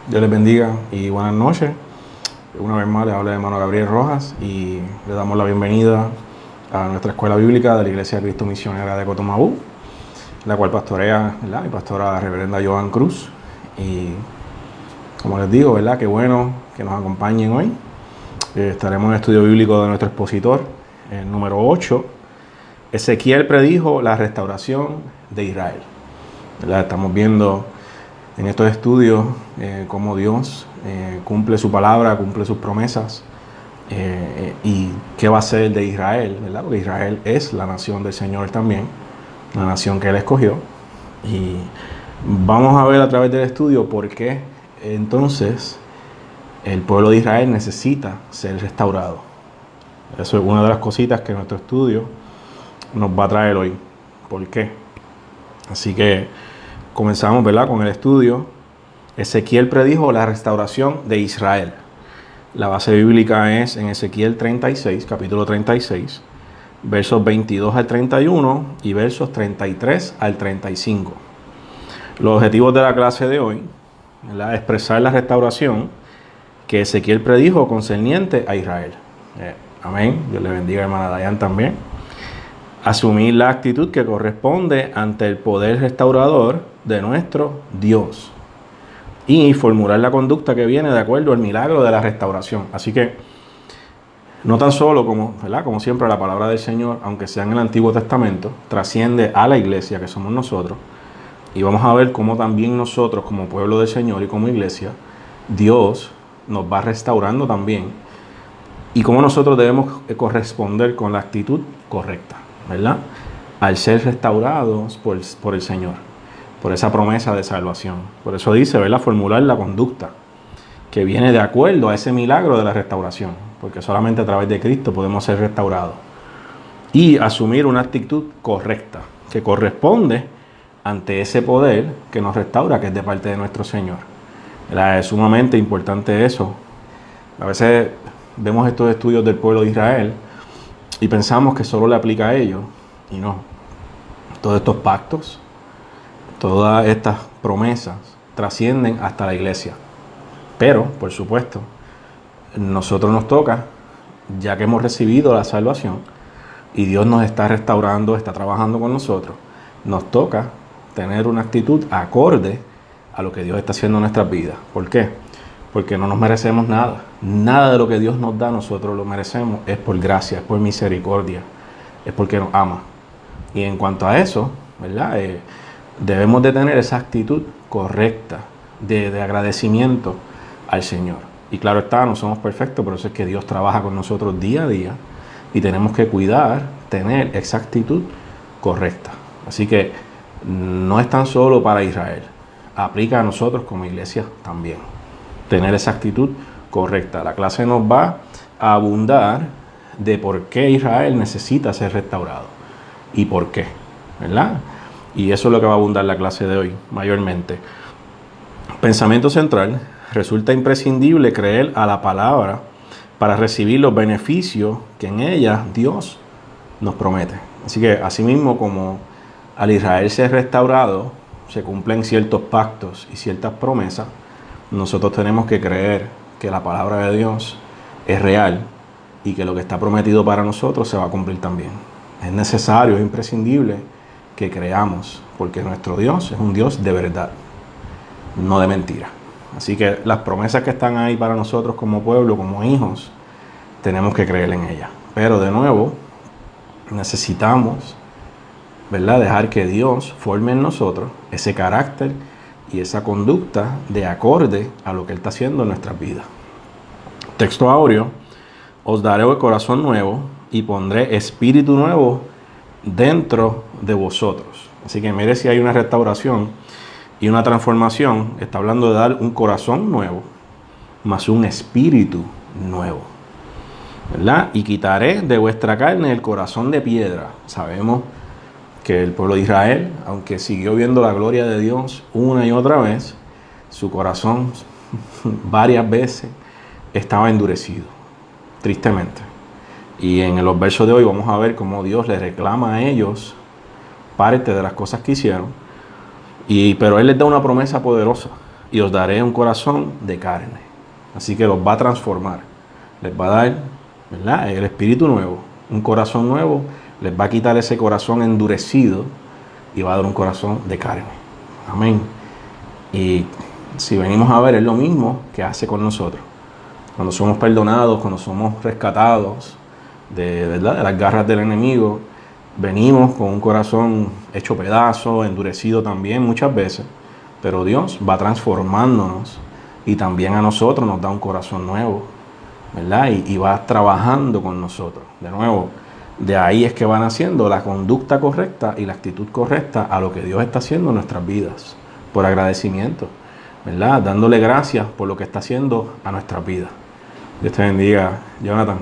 Dios les bendiga y buenas noches. Una vez más les habla el hermano Gabriel Rojas y le damos la bienvenida a nuestra escuela bíblica de la Iglesia de Cristo Misionera de Cotomaú, la cual pastorea, ¿verdad?, mi pastora reverenda Joan Cruz. Y como les digo, ¿verdad?, qué bueno que nos acompañen hoy. Estaremos en el estudio bíblico de nuestro expositor, el número 8. Ezequiel predijo la restauración de Israel. ¿Verdad? Estamos viendo en estos estudios cómo Dios cumple su palabra, cumple sus promesas y qué va a hacer de Israel, ¿verdad? Porque Israel es la nación del Señor también, la nación que Él escogió. Y vamos a ver a través del estudio por qué entonces el pueblo de Israel necesita ser restaurado. Eso es una de las cositas que nuestro estudio nos va a traer hoy. ¿Por qué? Así que comenzamos, ¿verdad?, con el estudio. Ezequiel predijo la restauración de Israel. La base bíblica es en Ezequiel 36, capítulo 36, versos 22 al 31 y versos 33 al 35. Los objetivos de la clase de hoy, ¿verdad?, expresar la restauración que Ezequiel predijo concerniente a Israel. Amén. Dios le bendiga a hermana Dayan también. Asumir la actitud que corresponde ante el poder restaurador de nuestro Dios y formular la conducta que viene de acuerdo al milagro de la restauración. Así que no tan solo como siempre la palabra del Señor, aunque sea en el Antiguo Testamento, trasciende a la iglesia que somos nosotros, y vamos a ver cómo también nosotros como pueblo del Señor y como iglesia, Dios nos va restaurando también, y cómo nosotros debemos corresponder con la actitud correcta, ¿verdad?, al ser restaurados por el Señor, por esa promesa de salvación. Por eso dice, ¿verdad?, formular la conducta que viene de acuerdo a ese milagro de la restauración, porque solamente a través de Cristo podemos ser restaurados. Y asumir una actitud correcta, que corresponde ante ese poder que nos restaura, que es de parte de nuestro Señor. ¿Verdad? Es sumamente importante eso. A veces vemos estos estudios del pueblo de Israel y pensamos que solo le aplica a ellos, y no. Todos estos pactos, todas estas promesas trascienden hasta la iglesia. Pero, por supuesto, nosotros nos toca, ya que hemos recibido la salvación y Dios nos está restaurando, está trabajando con nosotros, nos toca tener una actitud acorde a lo que Dios está haciendo en nuestras vidas. ¿Por qué? Porque no nos merecemos nada. Nada de lo que Dios nos da nosotros lo merecemos. Es por gracia, es por misericordia, es porque nos ama. Y en cuanto a eso, ¿verdad?, debemos de tener esa actitud correcta de agradecimiento al Señor. Y claro está, no somos perfectos, por eso es que Dios trabaja con nosotros día a día y tenemos que cuidar, tener esa actitud correcta. Así que no es tan solo para Israel, aplica a nosotros como iglesia también. Tener esa actitud correcta. La clase nos va a abundar de por qué Israel necesita ser restaurado y por qué, ¿verdad? Y eso es lo que va a abundar la clase de hoy, mayormente. Pensamiento central: resulta imprescindible creer a la palabra para recibir los beneficios que en ella Dios nos promete. Así que, asimismo, como al Israel ser restaurado, se cumplen ciertos pactos y ciertas promesas, nosotros tenemos que creer que la palabra de Dios es real y que lo que está prometido para nosotros se va a cumplir también. Es necesario, es imprescindible que creamos, porque nuestro Dios es un Dios de verdad, no de mentira. Así que las promesas que están ahí para nosotros como pueblo, como hijos, tenemos que creer en ellas. Pero de nuevo, necesitamos, ¿verdad?, dejar que Dios forme en nosotros ese carácter y esa conducta de acorde a lo que Él está haciendo en nuestras vidas. Texto áureo: os daré el corazón nuevo y pondré espíritu nuevo dentro de vosotros. Así que mire, si hay una restauración y una transformación, está hablando de dar un corazón nuevo más un espíritu nuevo, ¿verdad? Y quitaré de vuestra carne el corazón de piedra. Sabemos que el pueblo de Israel, aunque siguió viendo la gloria de Dios una y otra vez, su corazón varias veces estaba endurecido, tristemente. Y en los versos de hoy vamos a ver cómo Dios les reclama a ellos parte de las cosas que hicieron, pero Él les da una promesa poderosa. y os daré un corazón de carne. Así que los va a transformar. Les va a dar, ¿verdad?, el espíritu nuevo, un corazón nuevo. Les va a quitar ese corazón endurecido y va a dar un corazón de carne. Amén. Y si venimos a ver, es lo mismo que hace con nosotros. Cuando somos perdonados, cuando somos rescatados ¿verdad?, de las garras del enemigo, venimos con un corazón hecho pedazos, endurecido también muchas veces, pero Dios va transformándonos y también a nosotros nos da un corazón nuevo, ¿verdad? Y va trabajando con nosotros. De nuevo, de ahí es que van haciendo la conducta correcta y la actitud correcta a lo que Dios está haciendo en nuestras vidas, por agradecimiento, ¿verdad? Dándole gracias por lo que está haciendo a nuestras vidas. Dios te bendiga, Jonathan.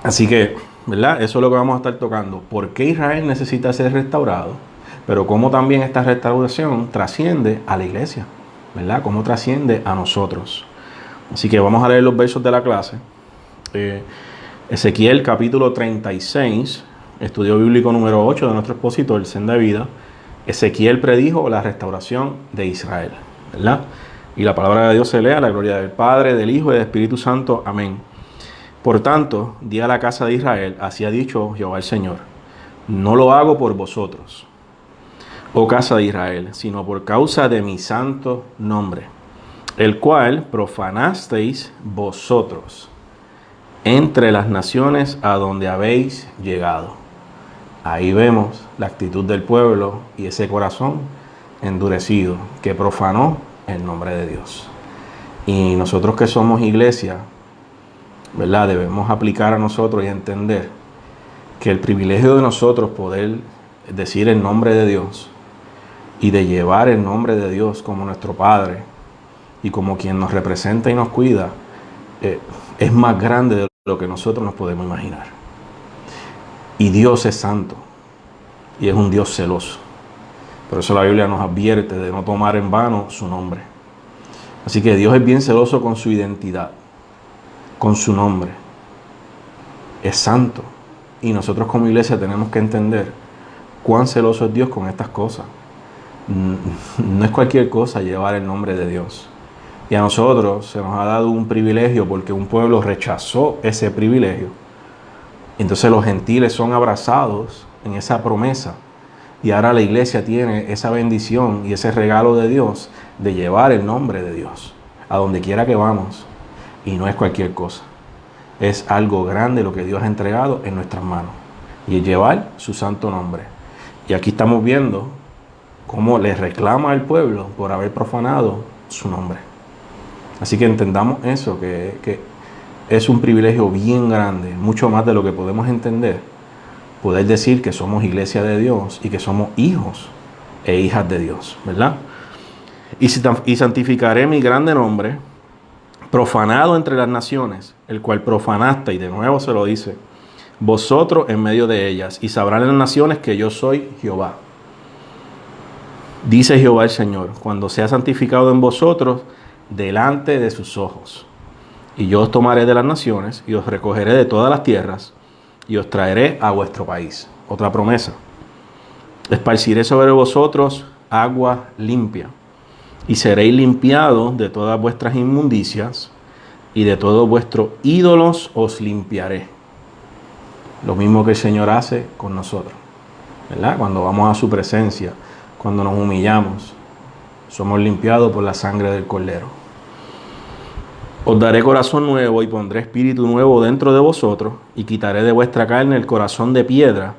Así que, ¿verdad?, eso es lo que vamos a estar tocando. ¿Por qué Israel necesita ser restaurado? Pero cómo también esta restauración trasciende a la iglesia, ¿verdad? Cómo trasciende a nosotros. Así que vamos a leer los versos de la clase. Ezequiel capítulo 36, estudio bíblico número 8 de nuestro expositor, Senda de Vida. Ezequiel predijo la restauración de Israel, ¿verdad? Y la palabra de Dios se lee a la gloria del Padre, del Hijo y del Espíritu Santo. Amén. Por tanto, di a la casa de Israel, así ha dicho Jehová el Señor: no lo hago por vosotros, oh casa de Israel, sino por causa de mi santo nombre, el cual profanasteis vosotros entre las naciones a donde habéis llegado. Ahí vemos la actitud del pueblo y ese corazón endurecido que profanó el nombre de Dios. Y nosotros que somos iglesia, ¿verdad?, debemos aplicar a nosotros y entender que el privilegio de nosotros poder decir el nombre de Dios y de llevar el nombre de Dios como nuestro Padre y como quien nos representa y nos cuida, es más grande de lo que nosotros nos podemos imaginar. Y Dios es santo y es un Dios celoso. Por eso la Biblia nos advierte de no tomar en vano su nombre. Así que Dios es bien celoso con su identidad, con su nombre. Es santo. Y nosotros como iglesia tenemos que entender cuán celoso es Dios con estas cosas. No es cualquier cosa llevar el nombre de Dios. Y a nosotros se nos ha dado un privilegio porque un pueblo rechazó ese privilegio. Entonces los gentiles son abrazados en esa promesa. Y ahora la iglesia tiene esa bendición y ese regalo de Dios de llevar el nombre de Dios a donde quiera que vamos. Y no es cualquier cosa. Es algo grande lo que Dios ha entregado en nuestras manos. Y es llevar su santo nombre. Y aquí estamos viendo cómo le reclama al pueblo por haber profanado su nombre. Así que entendamos eso, que es un privilegio bien grande, mucho más de lo que podemos entender, poder decir que somos iglesia de Dios y que somos hijos e hijas de Dios, ¿verdad? Y santificaré mi grande nombre, profanado entre las naciones, el cual profanaste, y de nuevo se lo dice, vosotros en medio de ellas, y sabrán las naciones que yo soy Jehová. Dice Jehová el Señor: cuando sea santificado en vosotros delante de sus ojos. Y yo os tomaré de las naciones y os recogeré de todas las tierras y os traeré a vuestro país. Otra promesa. Esparciré sobre vosotros agua limpia y seréis limpiados de todas vuestras inmundicias y de todos vuestros ídolos os limpiaré. Lo mismo que el Señor hace con nosotros, ¿verdad? Cuando vamos a su presencia, cuando nos humillamos, somos limpiados por la sangre del Cordero. Os daré corazón nuevo y pondré espíritu nuevo dentro de vosotros y quitaré de vuestra carne el corazón de piedra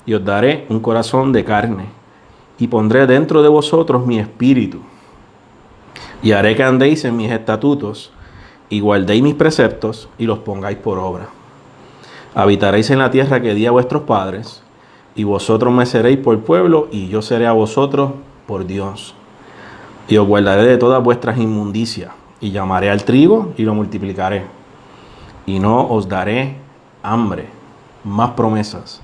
y os daré un corazón de carne y pondré dentro de vosotros mi espíritu y haré que andéis en mis estatutos y guardéis mis preceptos y los pongáis por obra. Habitaréis en la tierra que di a vuestros padres y vosotros me seréis por pueblo y yo seré a vosotros por Dios. Y os guardaré de todas vuestras inmundicias, y llamaré al trigo y lo multiplicaré. Y no os daré hambre. Más promesas.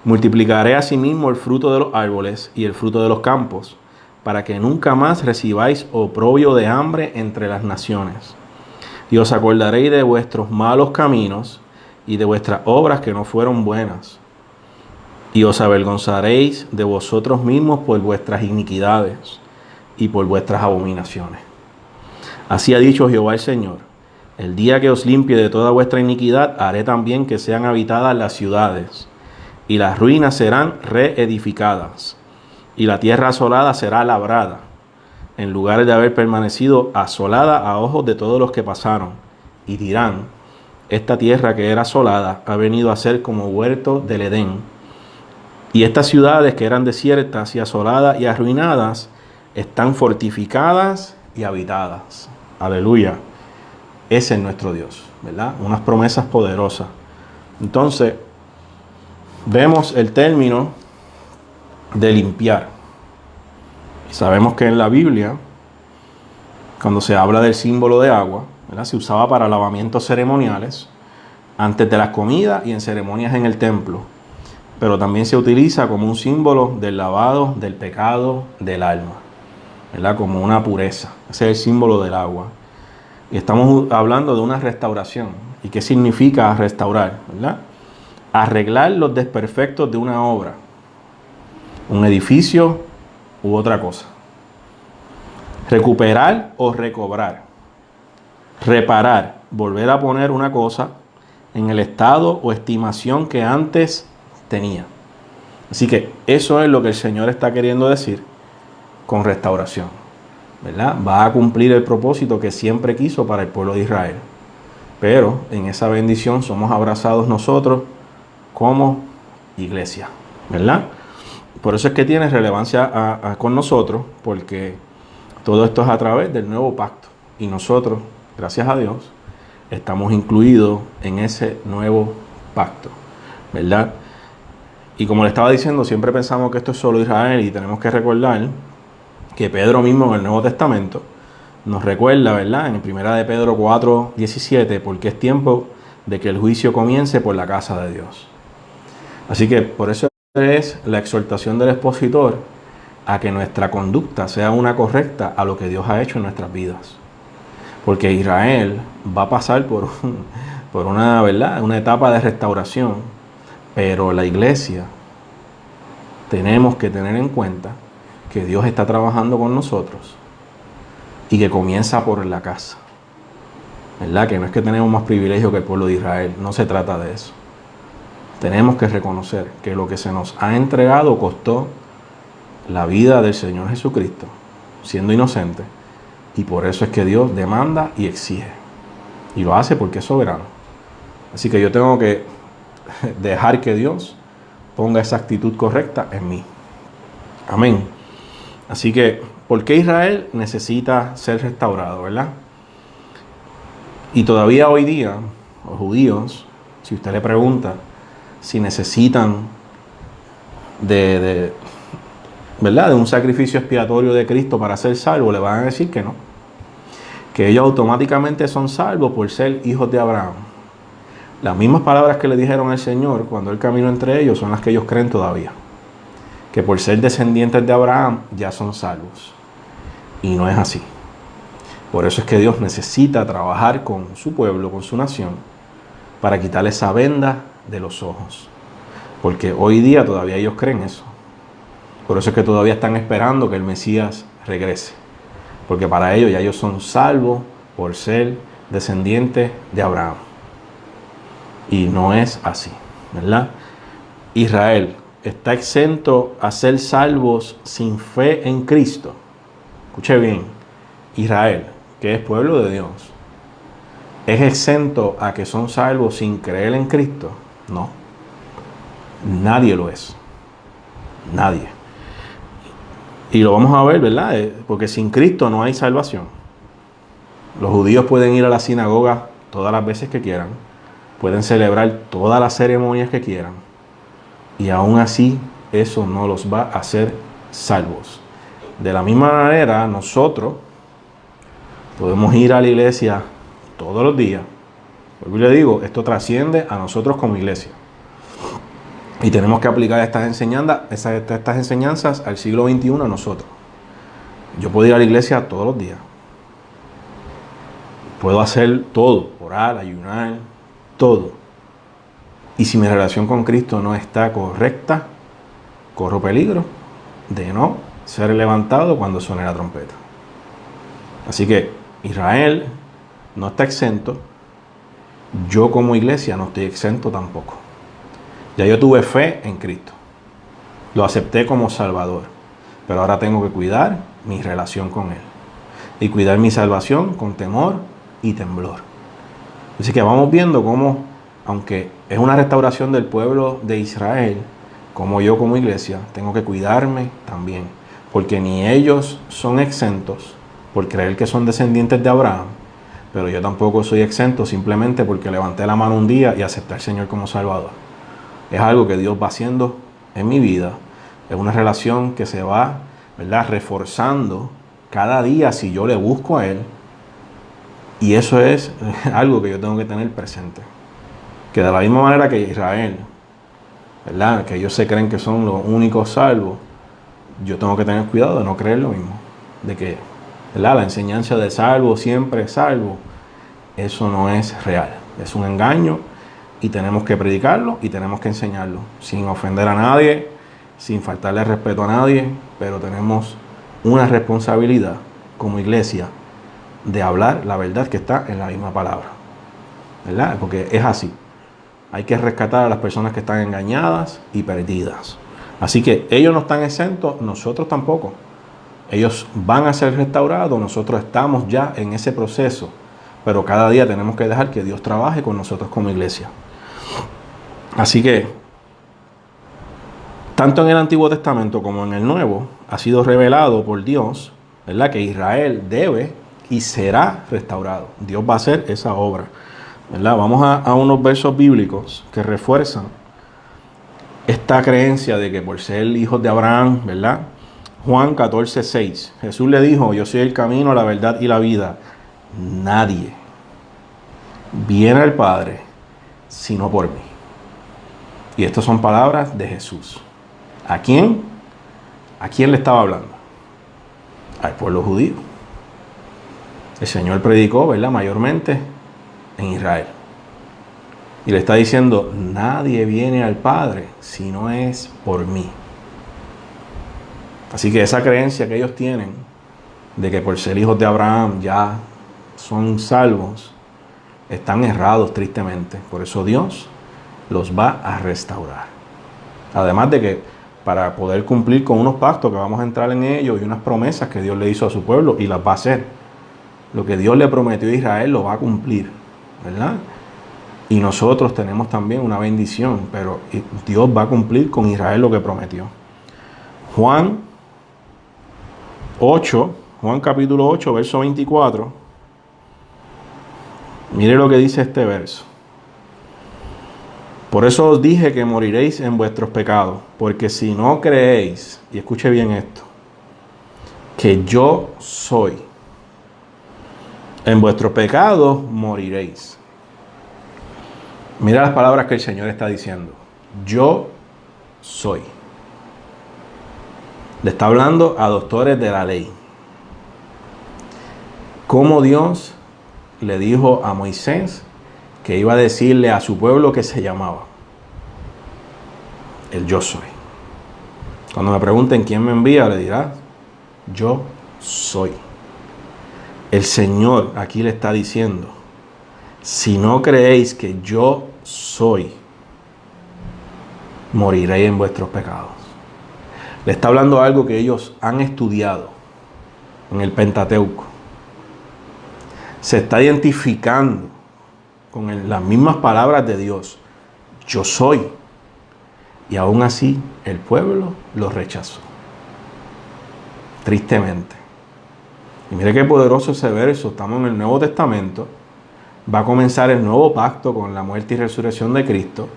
Multiplicaré asimismo el fruto de los árboles y el fruto de los campos, para que nunca más recibáis oprobio de hambre entre las naciones. Y os acordaréis de vuestros malos caminos y de vuestras obras que no fueron buenas. Y os avergonzaréis de vosotros mismos por vuestras iniquidades. y por vuestras abominaciones. Así ha dicho Jehová el Señor: el día que os limpie de toda vuestra iniquidad, haré también que sean habitadas las ciudades, y las ruinas serán reedificadas, y la tierra asolada será labrada, en lugares de haber permanecido asolada a ojos de todos los que pasaron, y dirán: esta tierra que era asolada ha venido a ser como huerto del Edén, y estas ciudades que eran desiertas y asoladas y arruinadas están fortificadas y habitadas. Aleluya. Ese es nuestro Dios, ¿verdad? Unas promesas poderosas. Entonces, vemos el término de limpiar. Y sabemos que en la Biblia, cuando se habla del símbolo de agua, ¿verdad?, se usaba para lavamientos ceremoniales, antes de las comidas y en ceremonias en el templo. Pero también se utiliza como un símbolo del lavado del pecado del alma, ¿verdad?, como una pureza. Ese es el símbolo del agua. Y estamos hablando de una restauración. ¿Y qué significa restaurar? ¿Verdad? Arreglar los desperfectos de una obra, un edificio u otra cosa. Recuperar o recobrar. Reparar, volver a poner una cosa en el estado o estimación que antes tenía. Así que eso es lo que el Señor está queriendo decir con restauración, ¿verdad? Va a cumplir el propósito que siempre quiso para el pueblo de Israel. Pero en esa bendición somos abrazados nosotros como iglesia, ¿verdad? Por eso es que tiene relevancia con nosotros, porque todo esto es a través del nuevo pacto. Y nosotros, gracias a Dios, estamos incluidos en ese nuevo pacto, ¿verdad? Y como le estaba diciendo, siempre pensamos que esto es solo Israel, y tenemos que recordar que Pedro mismo en el Nuevo Testamento nos recuerda, ¿verdad?, en 1 de Pedro 4:17, porque es tiempo de que el juicio comience por la casa de Dios. Así que por eso es la exhortación del expositor a que nuestra conducta sea una correcta a lo que Dios ha hecho en nuestras vidas. Porque Israel va a pasar por una, ¿verdad?, una etapa de restauración, pero la iglesia tenemos que tener en cuenta que Dios está trabajando con nosotros y que comienza por la casa, ¿verdad? Que no es que tenemos más privilegio que el pueblo de Israel, no se trata de eso. Tenemos que reconocer que lo que se nos ha entregado costó la vida del Señor Jesucristo, siendo inocente, y por eso es que Dios demanda y exige, y lo hace porque es soberano. Así que yo tengo que dejar que Dios ponga esa actitud correcta en mí. Amén. Así que, ¿por qué Israel necesita ser restaurado, verdad? Y todavía hoy día, los judíos, si usted le pregunta si necesitan ¿verdad?, de un sacrificio expiatorio de Cristo para ser salvos, le van a decir que no. Que ellos automáticamente son salvos por ser hijos de Abraham. Las mismas palabras que le dijeron al Señor cuando Él caminó entre ellos son las que ellos creen todavía. Que por ser descendientes de Abraham ya son salvos. Y no es así. Por eso es que Dios necesita trabajar con su pueblo, con su nación, para quitarle esa venda de los ojos. Porque hoy día todavía ellos creen eso. Por eso es que todavía están esperando que el Mesías regrese. Porque para ellos ya ellos son salvos por ser descendientes de Abraham. Y no es así, ¿verdad? Israel está exento a ser salvos sin fe en Cristo. Escuche bien, Israel, que es pueblo de Dios, ¿es exento a que son salvos sin creer en Cristo? No. Nadie lo es. Nadie. Y lo vamos a ver, ¿verdad? Porque sin Cristo no hay salvación. Los judíos pueden ir a la sinagoga todas las veces que quieran, pueden celebrar todas las ceremonias que quieran, y aún así eso no los va a hacer salvos. De la misma manera, nosotros podemos ir a la iglesia todos los días. Porque yo le digo, esto trasciende a nosotros como iglesia. Y tenemos que aplicar estas enseñanzas al siglo XXI a nosotros. Yo puedo ir a la iglesia todos los días. Puedo hacer todo, orar, ayunar, todo. Y si mi relación con Cristo no está correcta, corro peligro de no ser levantado cuando suene la trompeta. Así que Israel no está exento. Yo como iglesia no estoy exento tampoco. Ya yo tuve fe en Cristo. Lo acepté como Salvador. Pero ahora tengo que cuidar mi relación con Él. Y cuidar mi salvación con temor y temblor. Así que vamos viendo cómo, aunque es una restauración del pueblo de Israel, como yo como iglesia tengo que cuidarme también. Porque ni ellos son exentos por creer que son descendientes de Abraham, pero yo tampoco soy exento simplemente porque levanté la mano un día y acepté al Señor como Salvador. Es algo que Dios va haciendo en mi vida. Es una relación que se va, ¿verdad?, reforzando cada día si yo le busco a Él. Y eso es algo que yo tengo que tener presente. Que de la misma manera que Israel, ¿verdad?, que ellos se creen que son los únicos salvos, yo tengo que tener cuidado de no creer lo mismo. De que, ¿verdad?, la enseñanza de salvo, siempre salvo, eso no es real. Es un engaño y tenemos que predicarlo y tenemos que enseñarlo. Sin ofender a nadie, sin faltarle respeto a nadie, pero tenemos una responsabilidad como iglesia de hablar la verdad que está en la misma palabra, ¿verdad? Porque es así. Hay que rescatar a las personas que están engañadas y perdidas. Así que ellos no están exentos, nosotros tampoco. Ellos van a ser restaurados, nosotros estamos ya en ese proceso, pero cada día tenemos que dejar que Dios trabaje con nosotros como iglesia. Así que, tanto en el Antiguo Testamento como en el Nuevo, ha sido revelado por Dios, ¿verdad?, que Israel debe y será restaurado. Dios va a hacer esa obra, ¿verdad? Vamos a unos versos bíblicos que refuerzan esta creencia de que por ser hijos de Abraham, ¿verdad? Juan 14:6. Jesús le dijo: yo soy el camino, la verdad y la vida. Nadie viene al Padre sino por mí. Y estas son palabras de Jesús. ¿A quién? ¿A quién le estaba hablando? Al pueblo judío. El Señor predicó, ¿verdad?, mayormente en Israel. Y le está diciendo: nadie viene al Padre si no es por mí. Así que esa creencia que ellos tienen de que por ser hijos de Abraham ya son salvos, están errados tristemente. Por eso Dios los va a restaurar. Además de que para poder cumplir con unos pactos que vamos a entrar en ellos y unas promesas que Dios le hizo a su pueblo, y las va a hacer. Lo que Dios le prometió a Israel lo va a cumplir, ¿verdad? Y nosotros tenemos también una bendición, pero Dios va a cumplir con Israel lo que prometió. Juan capítulo 8, verso 24. Mire lo que dice este verso. Por eso os dije que moriréis en vuestros pecados, porque si no creéis, y escuche bien esto, que yo soy, en vuestros pecados moriréis. Mira las palabras que el Señor está diciendo. Yo soy. Le está hablando a doctores de la ley. Cómo Dios le dijo a Moisés que iba a decirle a su pueblo que se llamaba el yo soy. Cuando me pregunten quién me envía, le dirá: yo soy. El Señor aquí le está diciendo: si no creéis que yo soy, moriréis en vuestros pecados. Le está hablando algo que ellos han estudiado en el Pentateuco. Se está identificando con las mismas palabras de Dios: yo soy. Y aún así el pueblo lo rechazó. Tristemente. Y mire qué poderoso ese verso. Estamos en el Nuevo Testamento. Va a comenzar el nuevo pacto con la muerte y resurrección de Cristo.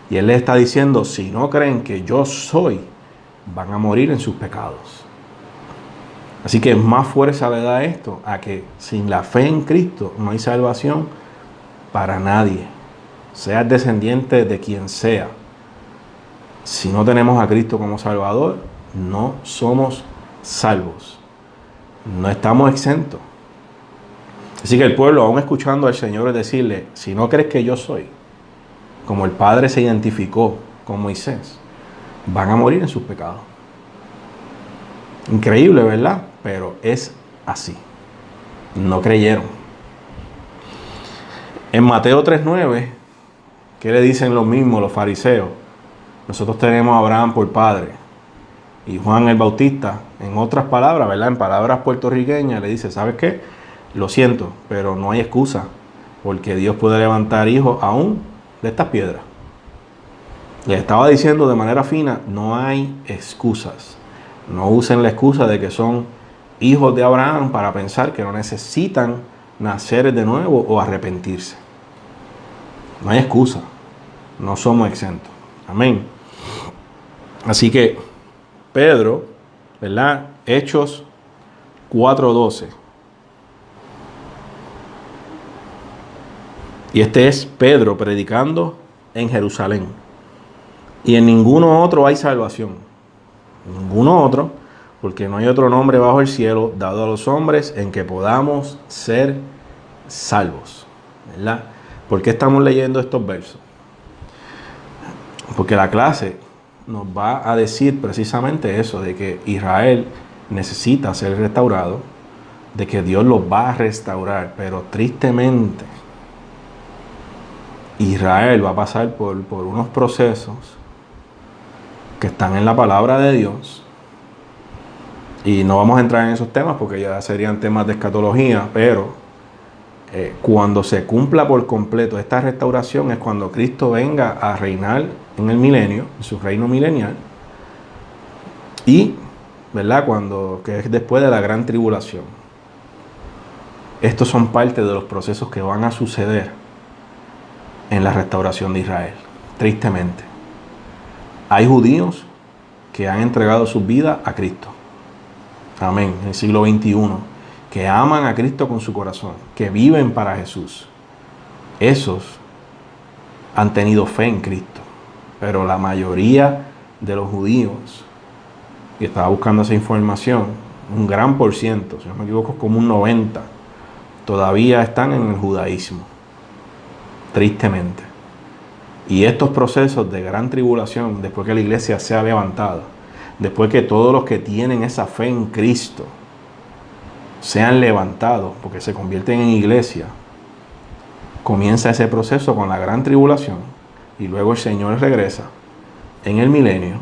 Y Él les está diciendo: si no creen que yo soy, van a morir en sus pecados. Así que más fuerza le da esto a que sin la fe en Cristo no hay salvación para nadie. Seas descendiente de quien sea. Si no tenemos a Cristo como Salvador, no somos salvos. No estamos exentos. Así que el pueblo, aún escuchando al Señor decirle: si no crees que yo soy, como el Padre se identificó con Moisés, van a morir en sus pecados. Increíble, ¿verdad? Pero es así. No creyeron. En Mateo 3:9, ¿qué le dicen los mismos, los fariseos? Nosotros tenemos a Abraham por padre. Y Juan el Bautista, en otras palabras, ¿verdad? En palabras puertorriqueñas, le dice, ¿sabes qué? Lo siento, pero no hay excusa, porque Dios puede levantar hijos aún de estas piedras. Les estaba diciendo de manera fina, no hay excusas. No usen la excusa de que son hijos de Abraham para pensar que no necesitan nacer de nuevo o arrepentirse. No hay excusa. No somos exentos. Amén. Así que Pedro, ¿verdad? Hechos 4:12. Y este es Pedro predicando en Jerusalén. Y en ninguno otro hay salvación. Ninguno otro, porque no hay otro nombre bajo el cielo dado a los hombres en que podamos ser salvos. ¿Verdad? ¿Por qué estamos leyendo estos versos? Porque la clase nos va a decir precisamente eso, de que Israel necesita ser restaurado, de que Dios los va a restaurar, pero tristemente Israel va a pasar por unos procesos que están en la palabra de Dios, y no vamos a entrar en esos temas porque ya serían temas de escatología, pero cuando se cumpla por completo esta restauración es cuando Cristo venga a reinar en el milenio, en su reino milenial, y, ¿verdad?, que es después de la gran tribulación. Estos son parte de los procesos que van a suceder en la restauración de Israel, tristemente. Hay judíos que han entregado sus vidas a Cristo. Amén. En el siglo XXI. Que aman a Cristo con su corazón. Que viven para Jesús. Esos han tenido fe en Cristo. Pero la mayoría de los judíos, y estaba buscando esa información, un gran por ciento, si no me equivoco, como un 90%, todavía están en el judaísmo. Tristemente. Y estos procesos de gran tribulación, después que la iglesia sea levantada, después que todos los que tienen esa fe en Cristo sean levantados, porque se convierten en iglesia, comienza ese proceso con la gran tribulación, y luego el Señor regresa en el milenio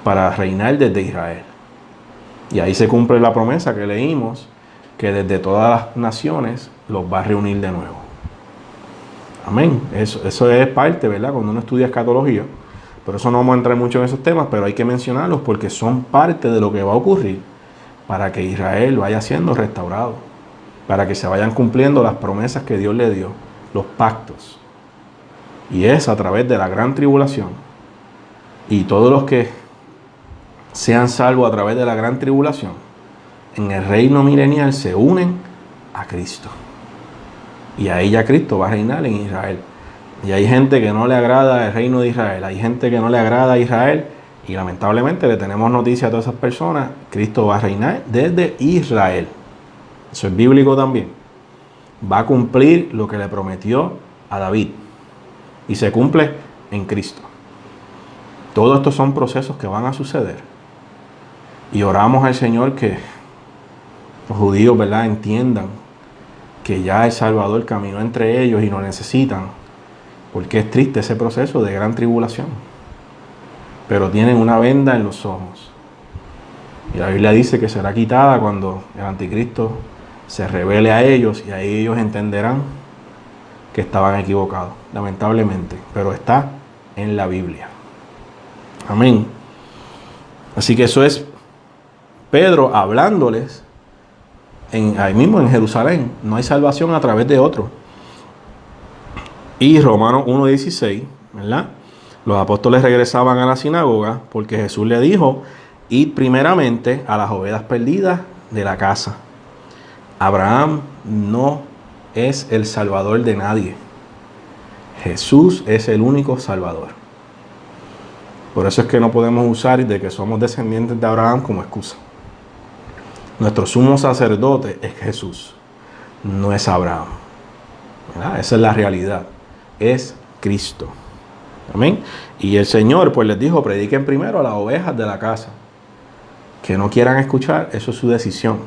para reinar desde Israel. Y ahí se cumple la promesa que leímos, que desde todas las naciones los va a reunir de nuevo. Amén. Eso es parte, ¿verdad?, cuando uno estudia escatología. Por eso no vamos a entrar mucho en esos temas, pero hay que mencionarlos porque son parte de lo que va a ocurrir para que Israel vaya siendo restaurado, para que se vayan cumpliendo las promesas que Dios le dio, los pactos. Y es a través de la gran tribulación. Y todos los que sean salvos a través de la gran tribulación, en el reino milenial se unen a Cristo. Y ahí ya Cristo va a reinar en Israel. Y hay gente que no le agrada el reino de Israel. Hay gente que no le agrada a Israel. Y lamentablemente le tenemos noticia a todas esas personas. Cristo va a reinar desde Israel. Eso es bíblico también. Va a cumplir lo que le prometió a David. Y se cumple en Cristo. Todos estos son procesos que van a suceder. Y oramos al Señor que los judíos, ¿verdad?, entiendan que ya el Salvador caminó entre ellos y lo necesitan, porque es triste ese proceso de gran tribulación, pero tienen una venda en los ojos, y la Biblia dice que será quitada cuando el anticristo se revele a ellos, y ahí ellos entenderán que estaban equivocados, lamentablemente, pero está en la Biblia. Amén. Así que eso es Pedro hablándoles ahí mismo en Jerusalén. No hay salvación a través de otro. Y Romanos 1:16, ¿verdad? Los apóstoles regresaban a la sinagoga porque Jesús le dijo: id primeramente a las ovejas perdidas de la casa. Abraham no es el salvador de nadie. Jesús es el único salvador. Por eso es que no podemos usar de que somos descendientes de Abraham como excusa. Nuestro sumo sacerdote es Jesús, no es Abraham. ¿Verdad? Esa es la realidad. Es Cristo. Amén. Y el Señor pues les dijo: prediquen primero a las ovejas de la casa. Que no quieran escuchar, eso es su decisión,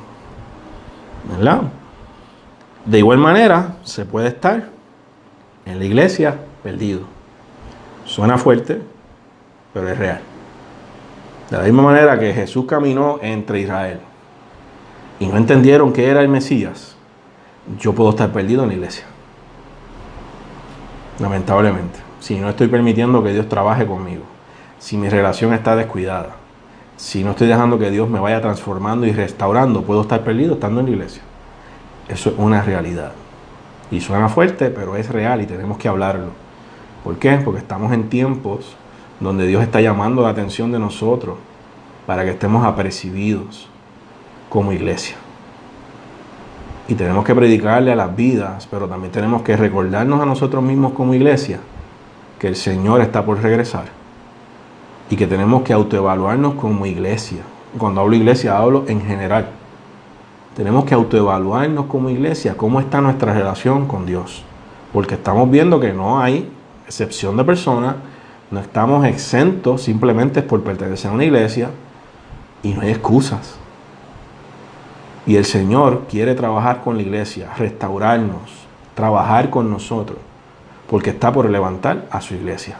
¿verdad? De igual manera, se puede estar en la iglesia perdido. Suena fuerte, pero es real. De la misma manera que Jesús caminó entre Israel y no entendieron que era el Mesías, yo puedo estar perdido en la iglesia. Lamentablemente, si no estoy permitiendo que Dios trabaje conmigo, si mi relación está descuidada, si no estoy dejando que Dios me vaya transformando y restaurando, puedo estar perdido estando en la iglesia. Eso es una realidad. Y suena fuerte, pero es real y tenemos que hablarlo. ¿Por qué? Porque estamos en tiempos donde Dios está llamando la atención de nosotros para que estemos apercibidos como iglesia. Y tenemos que predicarle a las vidas, pero también tenemos que recordarnos a nosotros mismos como iglesia que el Señor está por regresar y que tenemos que autoevaluarnos como iglesia. Cuando hablo iglesia, hablo en general. Tenemos que autoevaluarnos como iglesia, cómo está nuestra relación con Dios. Porque estamos viendo que no hay excepción de personas, no estamos exentos simplemente por pertenecer a una iglesia y no hay excusas. Y el Señor quiere trabajar con la iglesia, restaurarnos, trabajar con nosotros, porque está por levantar a su iglesia.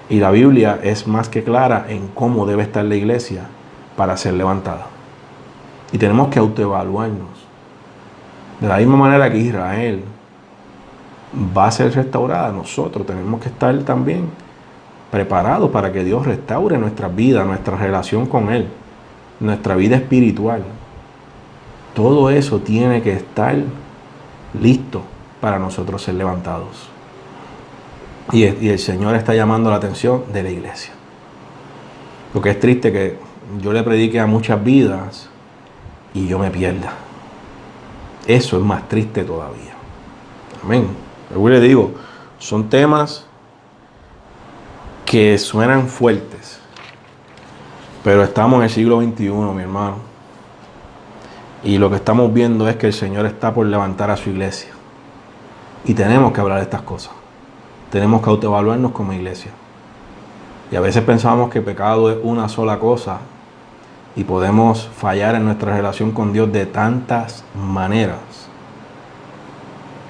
Y la Biblia es más que clara en cómo debe estar la iglesia para ser levantada. Y tenemos que autoevaluarnos. De la misma manera que Israel va a ser restaurada, nosotros tenemos que estar también preparados para que Dios restaure nuestras vidas, nuestra relación con Él, nuestra vida espiritual. Todo eso tiene que estar listo para nosotros ser levantados. Y el Señor está llamando la atención de la iglesia. Lo que es triste que yo le predique a muchas vidas y yo me pierda. Eso es más triste todavía. Amén. Yo le digo, son temas que suenan fuertes, pero estamos en el siglo XXI, mi hermano. Y lo que estamos viendo es que el Señor está por levantar a su iglesia. Y tenemos que hablar de estas cosas. Tenemos que autoevaluarnos como iglesia. Y a veces pensamos que pecado es una sola cosa y podemos fallar en nuestra relación con Dios de tantas maneras.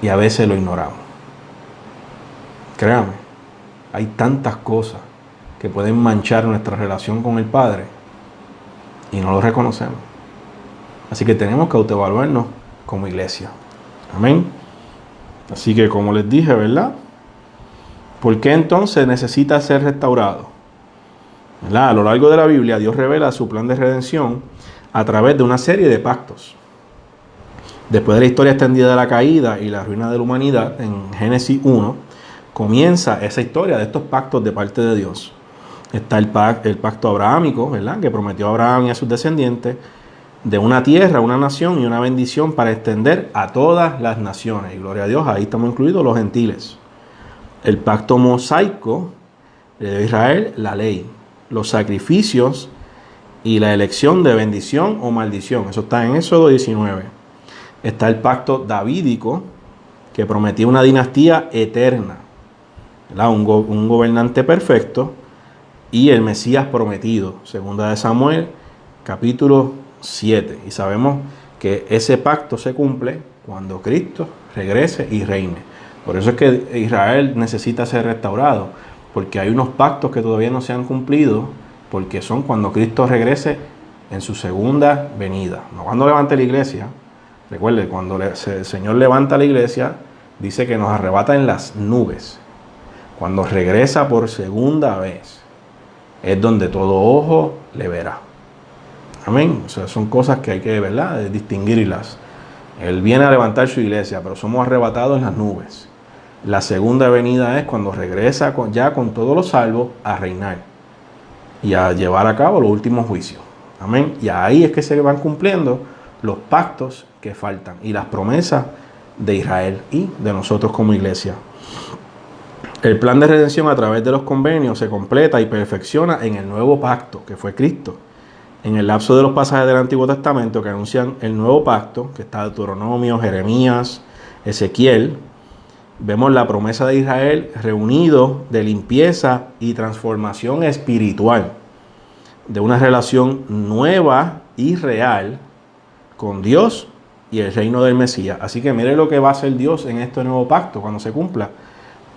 Y a veces lo ignoramos. Créame, hay tantas cosas que pueden manchar nuestra relación con el Padre y no lo reconocemos. Así que tenemos que autoevaluarnos como iglesia. Amén. Así que como les dije, ¿verdad? ¿Por qué entonces necesita ser restaurado? ¿Verdad? A lo largo de la Biblia, Dios revela su plan de redención a través de una serie de pactos. Después de la historia extendida de la caída y la ruina de la humanidad, en Génesis 1, comienza esa historia de estos pactos de parte de Dios. Está el pacto abrahámico, ¿verdad? Que prometió a Abraham y a sus descendientes de una tierra, una nación y una bendición para extender a todas las naciones. Y gloria a Dios, ahí estamos incluidos los gentiles. El pacto mosaico le dio a Israel la ley, los sacrificios y la elección de bendición o maldición. Eso está en Éxodo 19. Está el pacto davídico que prometía una dinastía eterna, ¿verdad? Un gobernante perfecto y el Mesías prometido. Segunda de Samuel, capítulo 7. Y sabemos que ese pacto se cumple cuando Cristo regrese y reine. Por eso es que Israel necesita ser restaurado, porque hay unos pactos que todavía no se han cumplido, porque son cuando Cristo regrese en su segunda venida. No cuando levante la iglesia. Recuerde, cuando el Señor levanta la iglesia, dice que nos arrebata en las nubes. Cuando regresa por segunda vez, es donde todo ojo le verá. Amén. O sea, son cosas que hay que, ¿verdad?, distinguirlas. Él viene a levantar su iglesia, pero somos arrebatados en las nubes. La segunda venida es cuando regresa ya con todos los salvos a reinar y a llevar a cabo los últimos juicios. Amén. Y ahí es que se van cumpliendo los pactos que faltan y las promesas de Israel y de nosotros como iglesia. El plan de redención a través de los convenios se completa y perfecciona en el nuevo pacto, que fue Cristo. En el lapso de los pasajes del Antiguo Testamento que anuncian el nuevo pacto, que está Deuteronomio, Jeremías, Ezequiel, vemos la promesa de Israel reunido de limpieza y transformación espiritual. de una relación nueva y real con Dios y el reino del Mesías. Así que mire lo que va a hacer Dios en este nuevo pacto cuando se cumpla.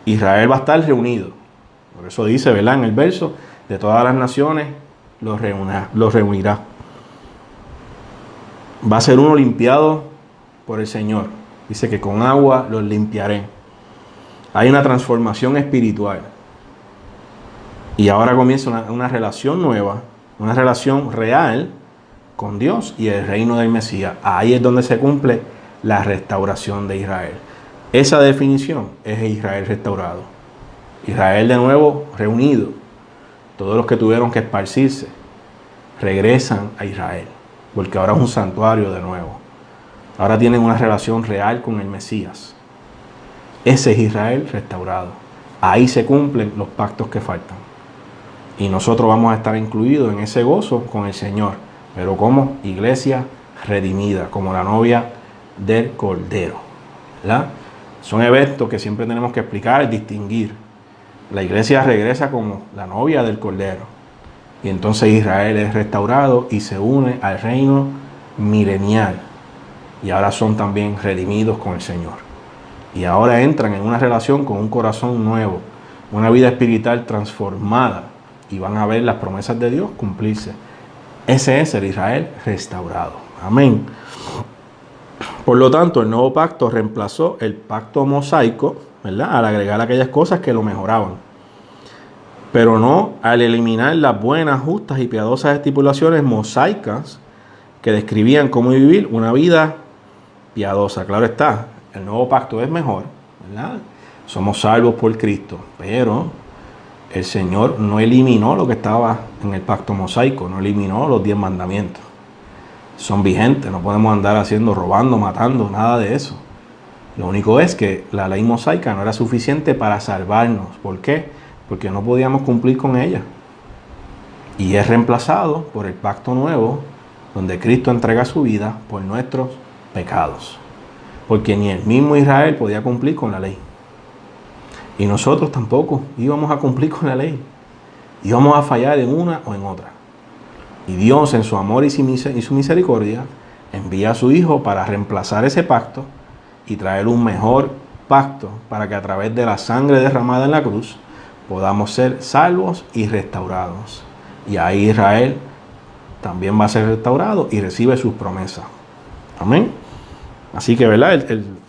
Israel va a estar reunido. Por eso dice, ¿verdad? En el verso, de todas las naciones los reunirá. Va a ser uno limpiado por el Señor. Dice que con agua los limpiaré. Hay una transformación espiritual. Y ahora comienza una relación nueva, una relación real con Dios y el reino del Mesías. Ahí es donde se cumple la restauración de Israel. Esa definición es Israel restaurado. Israel de nuevo reunido. Todos los que tuvieron que esparcirse regresan a Israel, porque ahora es un santuario de nuevo. Ahora tienen una relación real con el Mesías. Ese es Israel restaurado. Ahí se cumplen los pactos que faltan. Y nosotros vamos a estar incluidos en ese gozo con el Señor, pero como iglesia redimida, como la novia del Cordero, ¿verdad? Son eventos que siempre tenemos que explicar y distinguir. La iglesia regresa como la novia del Cordero. Y entonces Israel es restaurado y se une al reino milenial. Y ahora son también redimidos con el Señor. Y ahora entran en una relación con un corazón nuevo, una vida espiritual transformada. Y van a ver las promesas de Dios cumplirse. Ese es el Israel restaurado. Amén. Por lo tanto, el nuevo pacto reemplazó el pacto mosaico, ¿verdad? Al agregar aquellas cosas que lo mejoraban. Pero no al eliminar las buenas, justas y piadosas estipulaciones mosaicas que describían cómo vivir una vida piadosa. Claro está, el nuevo pacto es mejor, ¿verdad? Somos salvos por Cristo, pero el Señor no eliminó lo que estaba en el pacto mosaico, no eliminó los 10 mandamientos. Son vigentes, no podemos andar robando, matando, nada de eso. Lo único es que la ley mosaica no era suficiente para salvarnos. ¿Por qué? Porque no podíamos cumplir con ella. Y es reemplazado por el pacto nuevo, donde Cristo entrega su vida por nuestros pecados. Porque ni el mismo Israel podía cumplir con la ley. Y nosotros tampoco íbamos a cumplir con la ley. Íbamos a fallar en una o en otra. Y Dios, en su amor y su misericordia, envía a su Hijo para reemplazar ese pacto y traer un mejor pacto para que a través de la sangre derramada en la cruz podamos ser salvos y restaurados. Y ahí Israel también va a ser restaurado y recibe sus promesas. Amén. Así que, ¿verdad?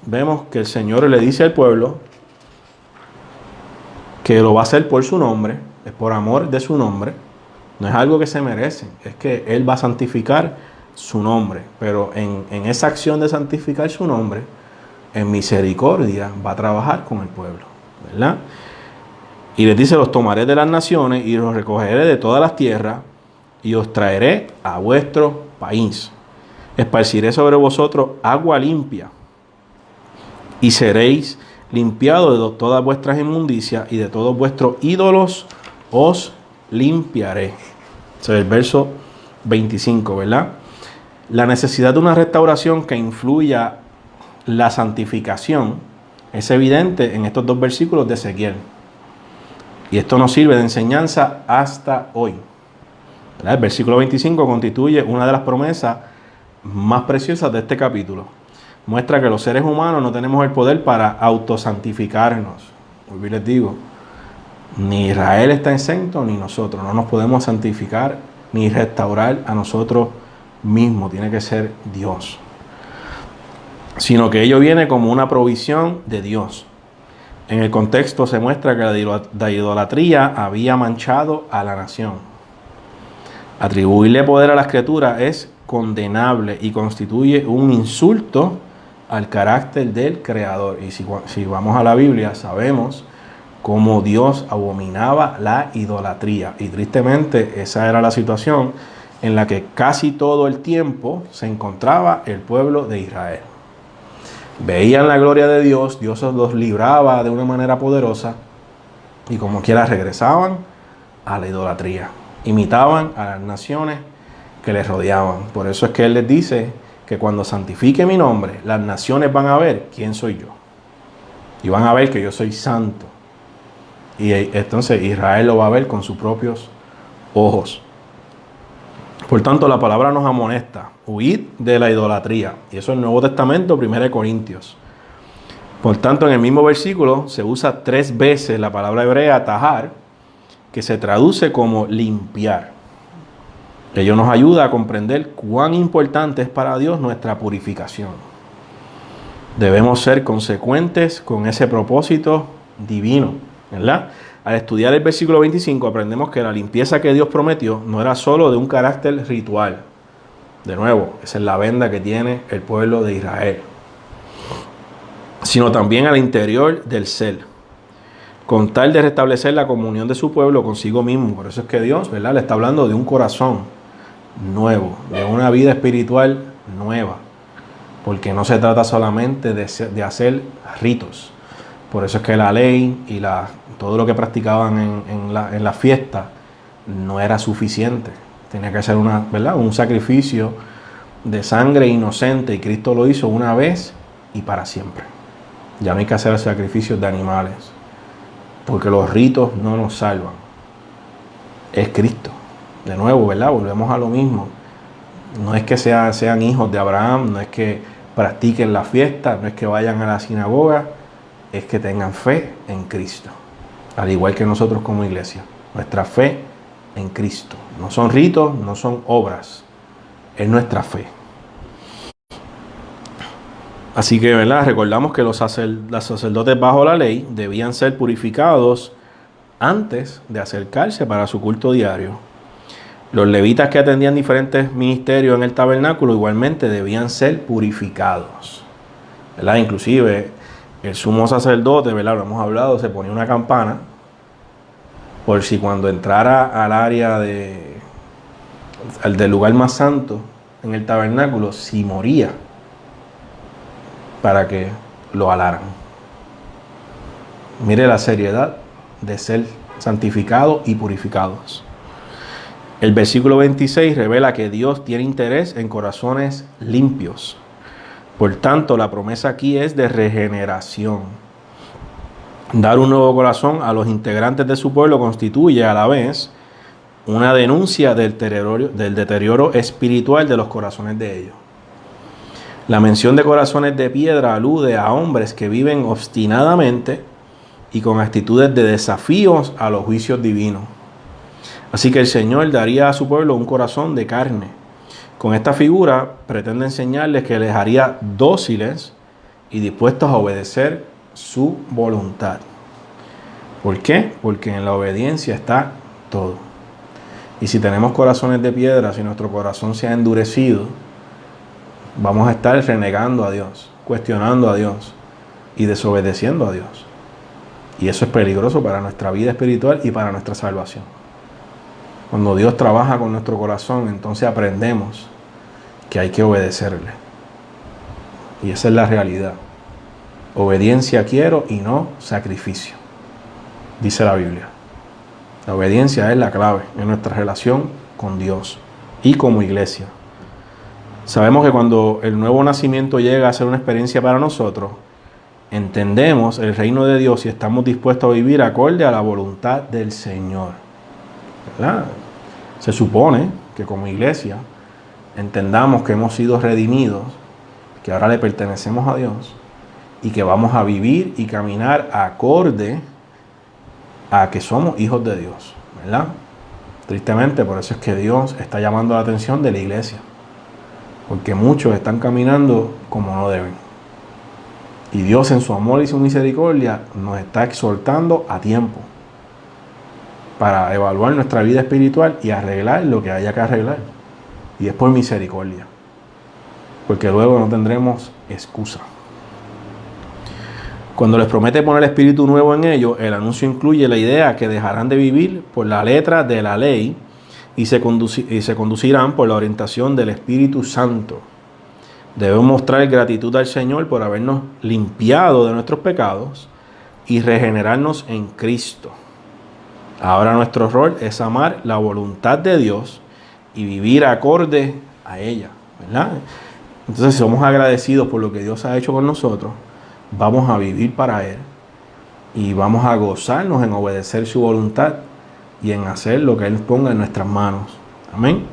Vemos que el Señor le dice al pueblo que lo va a hacer por su nombre, es por amor de su nombre. No es algo que se merecen, es que Él va a santificar su nombre. Pero en esa acción de santificar su nombre, en misericordia va a trabajar con el pueblo, ¿verdad? Y les dice, los tomaré de las naciones y los recogeré de todas las tierras y os traeré a vuestro país. Esparciré sobre vosotros agua limpia y seréis limpiados de todas vuestras inmundicias y de todos vuestros ídolos os limpiaré. Ese es el verso 25, ¿verdad? La necesidad de una restauración que influya la santificación es evidente en estos dos versículos de Ezequiel. Y esto nos sirve de enseñanza hasta hoy, ¿verdad? El versículo 25 constituye una de las promesas más preciosas de este capítulo. Muestra que los seres humanos no tenemos el poder para autosantificarnos. Hoy les digo, ni Israel está exento, ni nosotros. No nos podemos santificar ni restaurar a nosotros mismos. Tiene que ser Dios. Sino que ello viene como una provisión de Dios. En el contexto se muestra que la idolatría había manchado a la nación. Atribuirle poder a las criaturas es condenable y constituye un insulto al carácter del Creador. Y si vamos a la Biblia, sabemos cómo Dios abominaba la idolatría. Y tristemente esa era la situación en la que casi todo el tiempo se encontraba el pueblo de Israel. Veían la gloria de Dios, Dios los libraba de una manera poderosa y como quiera regresaban a la idolatría. Imitaban a las naciones que les rodeaban. Por eso es que Él les dice que cuando santifique mi nombre, las naciones van a ver quién soy yo. Y van a ver que yo soy santo. Y entonces Israel lo va a ver con sus propios ojos. Por tanto, la palabra nos amonesta, huid de la idolatría. Y eso es el Nuevo Testamento, 1 Corintios. Por tanto, en el mismo versículo se usa 3 veces la palabra hebrea tahar, que se traduce como limpiar. Ello nos ayuda a comprender cuán importante es para Dios nuestra purificación. Debemos ser consecuentes con ese propósito divino, ¿verdad? Al estudiar el versículo 25 aprendemos que la limpieza que Dios prometió no era solo de un carácter ritual. De nuevo, esa es la venda que tiene el pueblo de Israel, sino también al interior del ser, con tal de restablecer la comunión de su pueblo consigo mismo. Por eso es que Dios, ¿verdad?, le está hablando de un corazón nuevo, de una vida espiritual nueva, porque no se trata solamente de hacer ritos. Por eso es que la ley y todo lo que practicaban en la fiesta no era suficiente. Tenía que ser un sacrificio de sangre inocente, y Cristo lo hizo una vez y para siempre. Ya no hay que hacer sacrificios de animales, porque los ritos no nos salvan. Es Cristo. De nuevo, ¿verdad? Volvemos a lo mismo. No es que sean hijos de Abraham, no es que practiquen la fiesta, no es que vayan a la sinagoga, es que tengan fe en Cristo. Al igual que nosotros como iglesia. Nuestra fe en Cristo. No son ritos, no son obras. Es nuestra fe. Así que, ¿verdad?, recordamos que los sacerdotes bajo la ley debían ser purificados antes de acercarse para su culto diario. Los levitas que atendían diferentes ministerios en el tabernáculo igualmente debían ser purificados, ¿verdad? Inclusive el sumo sacerdote, ¿verdad?, lo hemos hablado, se ponía una campana por si cuando entrara al área del lugar más santo en el tabernáculo, si moría, para que lo alaran. Mire la seriedad de ser santificados y purificados. El versículo 26 revela que Dios tiene interés en corazones limpios. Por tanto, la promesa aquí es de regeneración. Dar un nuevo corazón a los integrantes de su pueblo constituye a la vez una denuncia del deterioro espiritual de los corazones de ellos. La mención de corazones de piedra alude a hombres que viven obstinadamente y con actitudes de desafíos a los juicios divinos. Así que el Señor daría a su pueblo un corazón de carne. Con esta figura pretende enseñarles que les haría dóciles y dispuestos a obedecer su voluntad. ¿Por qué? Porque en la obediencia está todo. Y si tenemos corazones de piedra, si nuestro corazón se ha endurecido, vamos a estar renegando a Dios, cuestionando a Dios y desobedeciendo a Dios. Y eso es peligroso para nuestra vida espiritual y para nuestra salvación. Cuando Dios trabaja con nuestro corazón, entonces aprendemos que hay que obedecerle. Y esa es la realidad. Obediencia quiero y no sacrificio, dice la Biblia. La obediencia es la clave en nuestra relación con Dios y como iglesia. Sabemos que cuando el nuevo nacimiento llega a ser una experiencia para nosotros, entendemos el reino de Dios y estamos dispuestos a vivir acorde a la voluntad del Señor, ¿verdad? Se supone que como iglesia entendamos que hemos sido redimidos, que ahora le pertenecemos a Dios y que vamos a vivir y caminar acorde a que somos hijos de Dios, ¿verdad? Tristemente, por eso es que Dios está llamando la atención de la iglesia, porque muchos están caminando como no deben. Y Dios en su amor y su misericordia nos está exhortando a tiempo para evaluar nuestra vida espiritual y arreglar lo que haya que arreglar. Y es por misericordia, porque luego no tendremos excusa. Cuando les promete poner espíritu nuevo en ellos, el anuncio incluye la idea que dejarán de vivir por la letra de la ley y se conducirán por la orientación del Espíritu Santo. Debemos mostrar gratitud al Señor por habernos limpiado de nuestros pecados y regenerarnos en Cristo. Ahora nuestro rol es amar la voluntad de Dios y vivir acorde a ella, ¿verdad? Entonces, si somos agradecidos por lo que Dios ha hecho con nosotros, vamos a vivir para Él y vamos a gozarnos en obedecer su voluntad y en hacer lo que Él ponga en nuestras manos. Amén.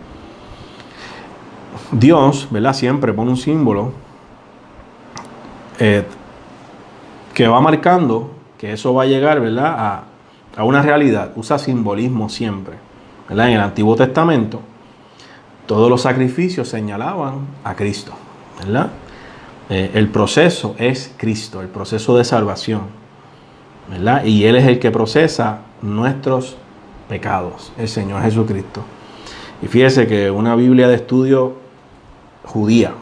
Dios, ¿verdad? Siempre pone un símbolo que va marcando que eso va a llegar, ¿verdad? A una realidad. Usa simbolismo siempre, ¿verdad? En el Antiguo Testamento, todos los sacrificios señalaban a Cristo, ¿verdad? El proceso es Cristo, el proceso de salvación, ¿verdad? Y Él es el que procesa nuestros pecados, el Señor Jesucristo. Y fíjese que una Biblia de estudio judía,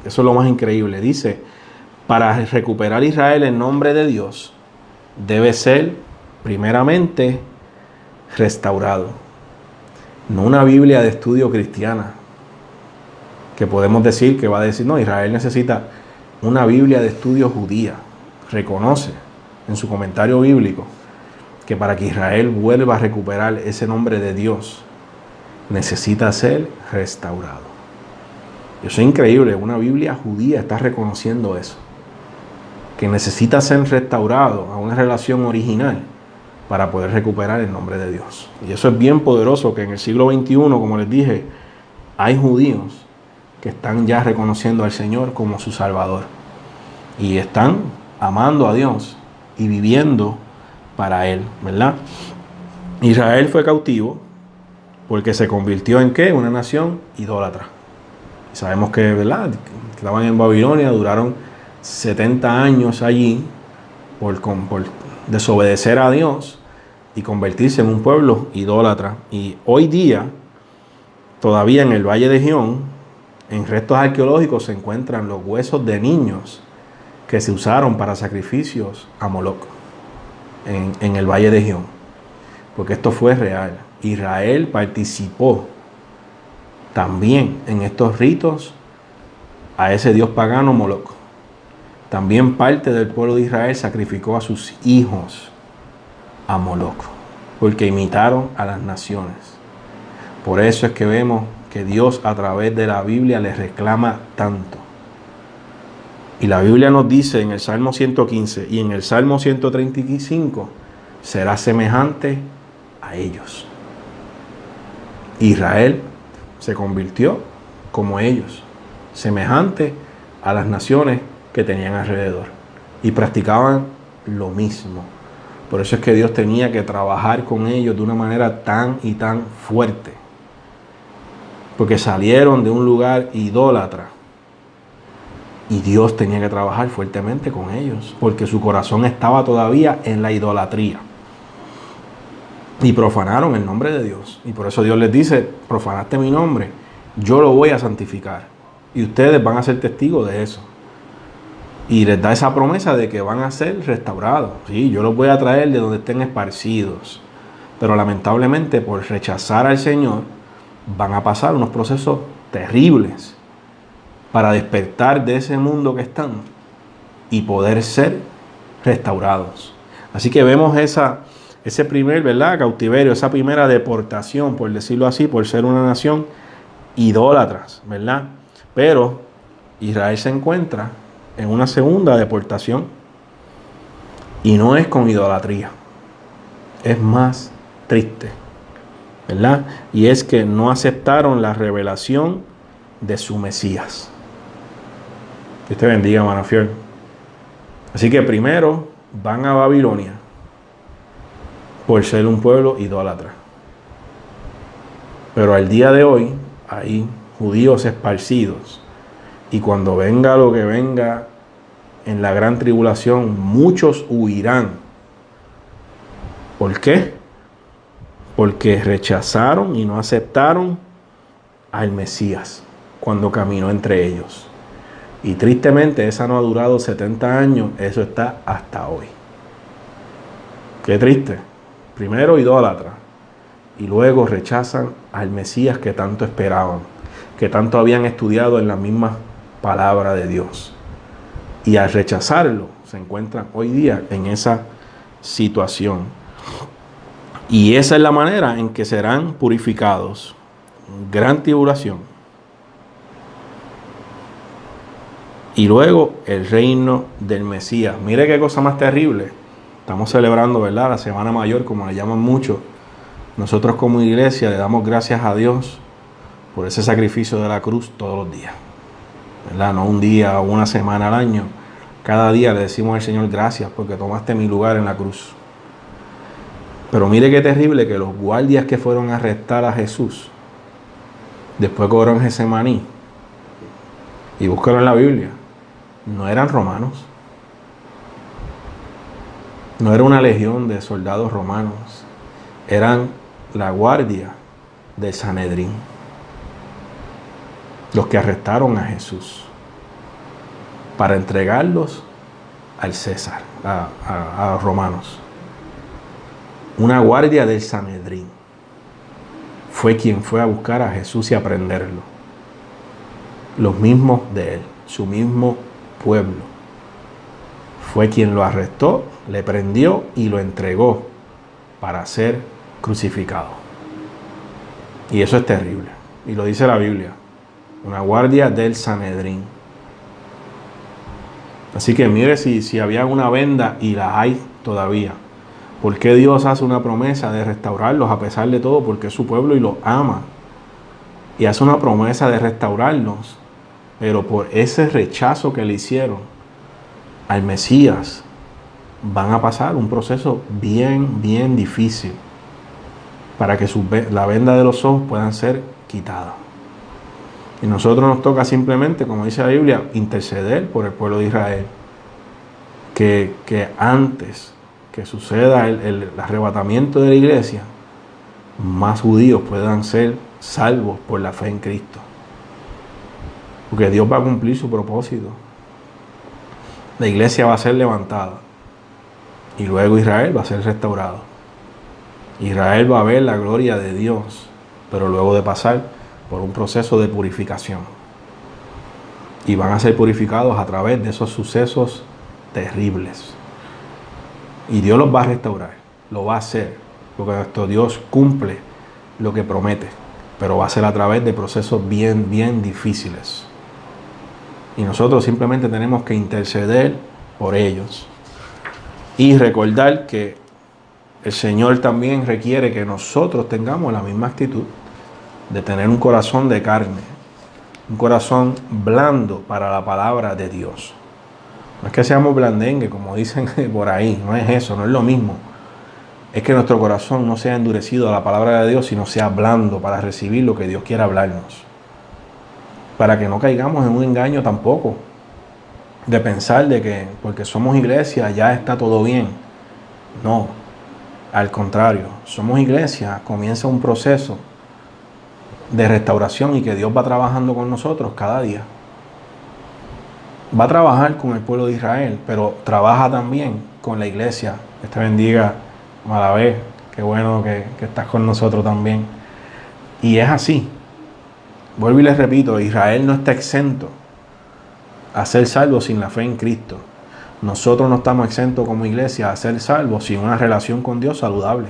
eso es lo más increíble, dice: para recuperar Israel en nombre de Dios, debe ser primeramente restaurado. No una Biblia de estudio cristiana, que podemos decir que va a decir, no, Israel necesita una Biblia de estudio judía. Reconoce en su comentario bíblico que para que Israel vuelva a recuperar ese nombre de Dios, necesita ser restaurado. Eso es increíble, una Biblia judía está reconociendo eso, que necesita ser restaurado a una relación original para poder recuperar el nombre de Dios. Y eso es bien poderoso, que en el siglo XXI, como les dije, hay judíos que están ya reconociendo al Señor como su Salvador y están amando a Dios y viviendo para Él, ¿verdad? Israel fue cautivo porque se convirtió en ¿qué? Una nación idólatra. Sabemos que, ¿verdad?, estaban en Babilonia, duraron 70 años allí por desobedecer a Dios y convertirse en un pueblo idólatra. Y hoy día, todavía en el Valle de Gión, en restos arqueológicos se encuentran los huesos de niños que se usaron para sacrificios a Moloc en el Valle de Gión, porque esto fue real. Israel participó también en estos ritos a ese dios pagano Moloc. También parte del pueblo de Israel sacrificó a sus hijos a Moloc, porque imitaron a las naciones. Por eso es que vemos que Dios a través de la Biblia les reclama tanto. Y la Biblia nos dice en el Salmo 115 y en el Salmo 135, será semejante a ellos. Israel se convirtió como ellos, semejante a las naciones que tenían alrededor, y practicaban lo mismo. Por eso es que Dios tenía que trabajar con ellos de una manera tan y tan fuerte, porque salieron de un lugar idólatra y Dios tenía que trabajar fuertemente con ellos, porque su corazón estaba todavía en la idolatría y profanaron el nombre de Dios. Y por eso Dios les dice: profanaste mi nombre, yo lo voy a santificar y ustedes van a ser testigos de eso. Y les da esa promesa de que van a ser restaurados. Sí, yo los voy a traer de donde estén esparcidos. Pero lamentablemente, por rechazar al Señor, van a pasar unos procesos terribles para despertar de ese mundo que están y poder ser restaurados. Así que vemos ese primer, ¿verdad?, cautiverio, esa primera deportación, por decirlo así, por ser una nación idólatras, ¿verdad? Pero Israel se encuentra en una segunda deportación y no es con idolatría, es más triste, ¿verdad? Y es que no aceptaron la revelación de su Mesías. Dios te bendiga, hermano fiel. Así que primero van a Babilonia por ser un pueblo idólatra, pero al día de hoy hay judíos esparcidos. Y cuando venga lo que venga en la gran tribulación, muchos huirán. ¿Por qué? Porque rechazaron y no aceptaron al Mesías cuando caminó entre ellos. Y tristemente esa no ha durado 70 años, eso está hasta hoy. Qué triste. Primero idólatra y luego rechazan al Mesías que tanto esperaban, que tanto habían estudiado en las mismas palabra de Dios, y al rechazarlo se encuentran hoy día en esa situación. Y esa es la manera en que serán purificados. Gran tribulación y luego el reino del Mesías. Mire qué cosa más terrible. Estamos celebrando, ¿verdad?, la Semana Mayor, como le llaman muchos. Nosotros como iglesia le damos gracias a Dios por ese sacrificio de la cruz todos los días, ¿verdad? No un día o una semana al año. Cada día le decimos al Señor, gracias porque tomaste mi lugar en la cruz. Pero mire qué terrible que los guardias que fueron a arrestar a Jesús, después que oraron en Getsemaní, y buscaron en la Biblia, no eran romanos. No era una legión de soldados romanos. Eran la guardia del Sanedrín. Los que arrestaron a Jesús para entregarlos al César, a los romanos. Una guardia del Sanedrín fue quien fue a buscar a Jesús y a prenderlo. Los mismos de él, su mismo pueblo, fue quien lo arrestó, le prendió y lo entregó para ser crucificado. Y eso es terrible. Y lo dice la Biblia. Una guardia del Sanedrín. Así que mire si había una venda y la hay todavía. ¿Por qué Dios hace una promesa de restaurarlos a pesar de todo? Porque es su pueblo y los ama. Y hace una promesa de restaurarnos. Pero por ese rechazo que le hicieron al Mesías, van a pasar un proceso bien difícil para que la venda de los ojos puedan ser quitada. Y nosotros nos toca simplemente, como dice la Biblia, interceder por el pueblo de Israel. Que antes que suceda el arrebatamiento de la iglesia, más judíos puedan ser salvos por la fe en Cristo. Porque Dios va a cumplir su propósito. La iglesia va a ser levantada. Y luego Israel va a ser restaurado. Israel va a ver la gloria de Dios, pero luego de pasar por un proceso de purificación. Y van a ser purificados a través de esos sucesos terribles. Y Dios los va a restaurar, lo va a hacer, porque nuestro Dios cumple lo que promete, pero va a ser a través de procesos bien difíciles. Y nosotros simplemente tenemos que interceder por ellos. Y recordar que el Señor también requiere que nosotros tengamos la misma actitud de tener un corazón de carne, un corazón blando para la palabra de Dios. No es que seamos blandengues, como dicen por ahí, no es eso, no es lo mismo. Es que nuestro corazón no sea endurecido a la palabra de Dios, sino sea blando para recibir lo que Dios quiere hablarnos. Para que no caigamos en un engaño tampoco, de pensar de que porque somos iglesia ya está todo bien. No, al contrario, somos iglesia, comienza un proceso de restauración y que Dios va trabajando con nosotros cada día. Va a trabajar con el pueblo de Israel, pero trabaja también con la iglesia. Que te bendiga, Malavé, qué bueno que estás con nosotros también. Y es así. Vuelvo y les repito, Israel no está exento a ser salvo sin la fe en Cristo. Nosotros no estamos exentos como iglesia a ser salvos sin una relación con Dios saludable.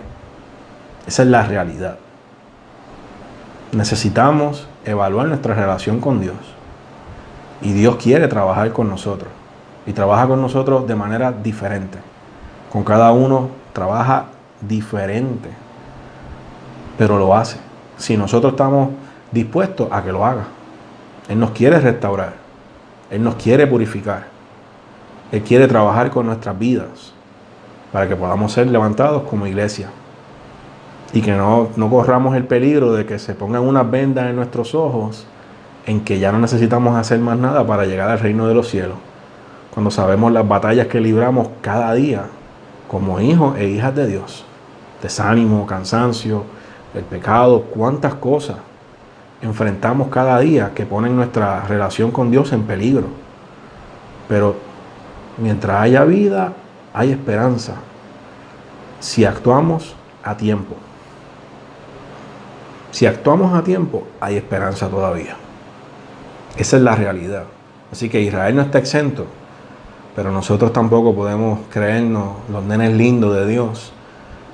Esa es la realidad. Necesitamos evaluar nuestra relación con Dios. Y Dios quiere trabajar con nosotros. Y trabaja con nosotros de manera diferente. Con cada uno trabaja diferente. Pero lo hace. Si nosotros estamos dispuestos a que lo haga. Él nos quiere restaurar. Él nos quiere purificar. Él quiere trabajar con nuestras vidas. Para que podamos ser levantados como iglesia. Y que no corramos el peligro de que se pongan unas vendas en nuestros ojos en que ya no necesitamos hacer más nada para llegar al reino de los cielos. Cuando sabemos las batallas que libramos cada día como hijos e hijas de Dios. Desánimo, cansancio, el pecado, cuántas cosas enfrentamos cada día que ponen nuestra relación con Dios en peligro. Pero mientras haya vida, hay esperanza. Si actuamos a tiempo. Si actuamos a tiempo, hay esperanza todavía. Esa es la realidad. Así que Israel no está exento, pero nosotros tampoco podemos creernos los nenes lindos de Dios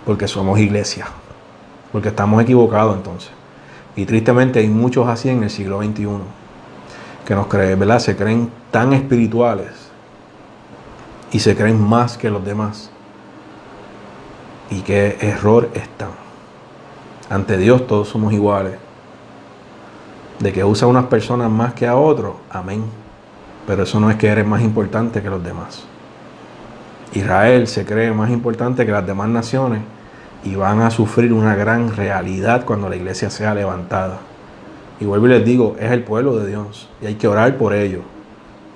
porque somos iglesia, porque estamos equivocados entonces. Y tristemente hay muchos así en el siglo XXI que nos creen, ¿verdad? Se creen tan espirituales y se creen más que los demás. Y qué error están. Ante Dios todos somos iguales. De que usa a unas personas más que a otros, amén. Pero eso no es que eres más importante que los demás. Israel se cree más importante que las demás naciones y van a sufrir una gran realidad cuando la iglesia sea levantada. Y vuelvo y les digo, es el pueblo de Dios y hay que orar por ellos.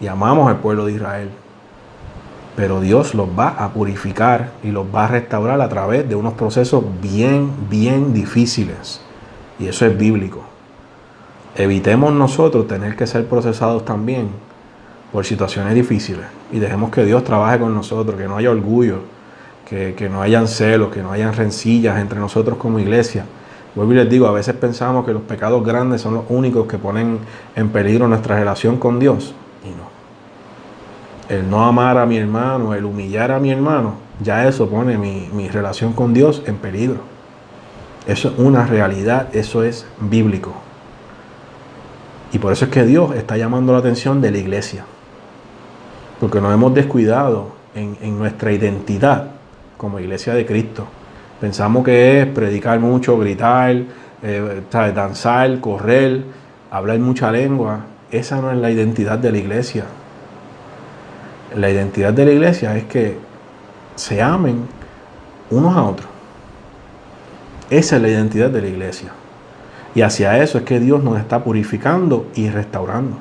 Y amamos al pueblo de Israel. Pero Dios los va a purificar y los va a restaurar a través de unos procesos bien difíciles. Y eso es bíblico. Evitemos nosotros tener que ser procesados también por situaciones difíciles y dejemos que Dios trabaje con nosotros, que no haya orgullo, que no hayan celos, que no hayan rencillas entre nosotros como iglesia. Vuelvo y les digo, a veces pensamos que los pecados grandes son los únicos que ponen en peligro nuestra relación con Dios, y no. El no amar a mi hermano, el humillar a mi hermano, ya eso pone mi relación con Dios en peligro. Eso es una realidad, eso es bíblico. Y por eso es que Dios está llamando la atención de la iglesia. Porque nos hemos descuidado en nuestra identidad como iglesia de Cristo. Pensamos que es predicar mucho, gritar, danzar, correr, hablar mucha lengua. Esa no es la identidad de la iglesia. La identidad de la iglesia es que se amen unos a otros. Esa es la identidad de la iglesia. Y hacia eso es que Dios nos está purificando y restaurando.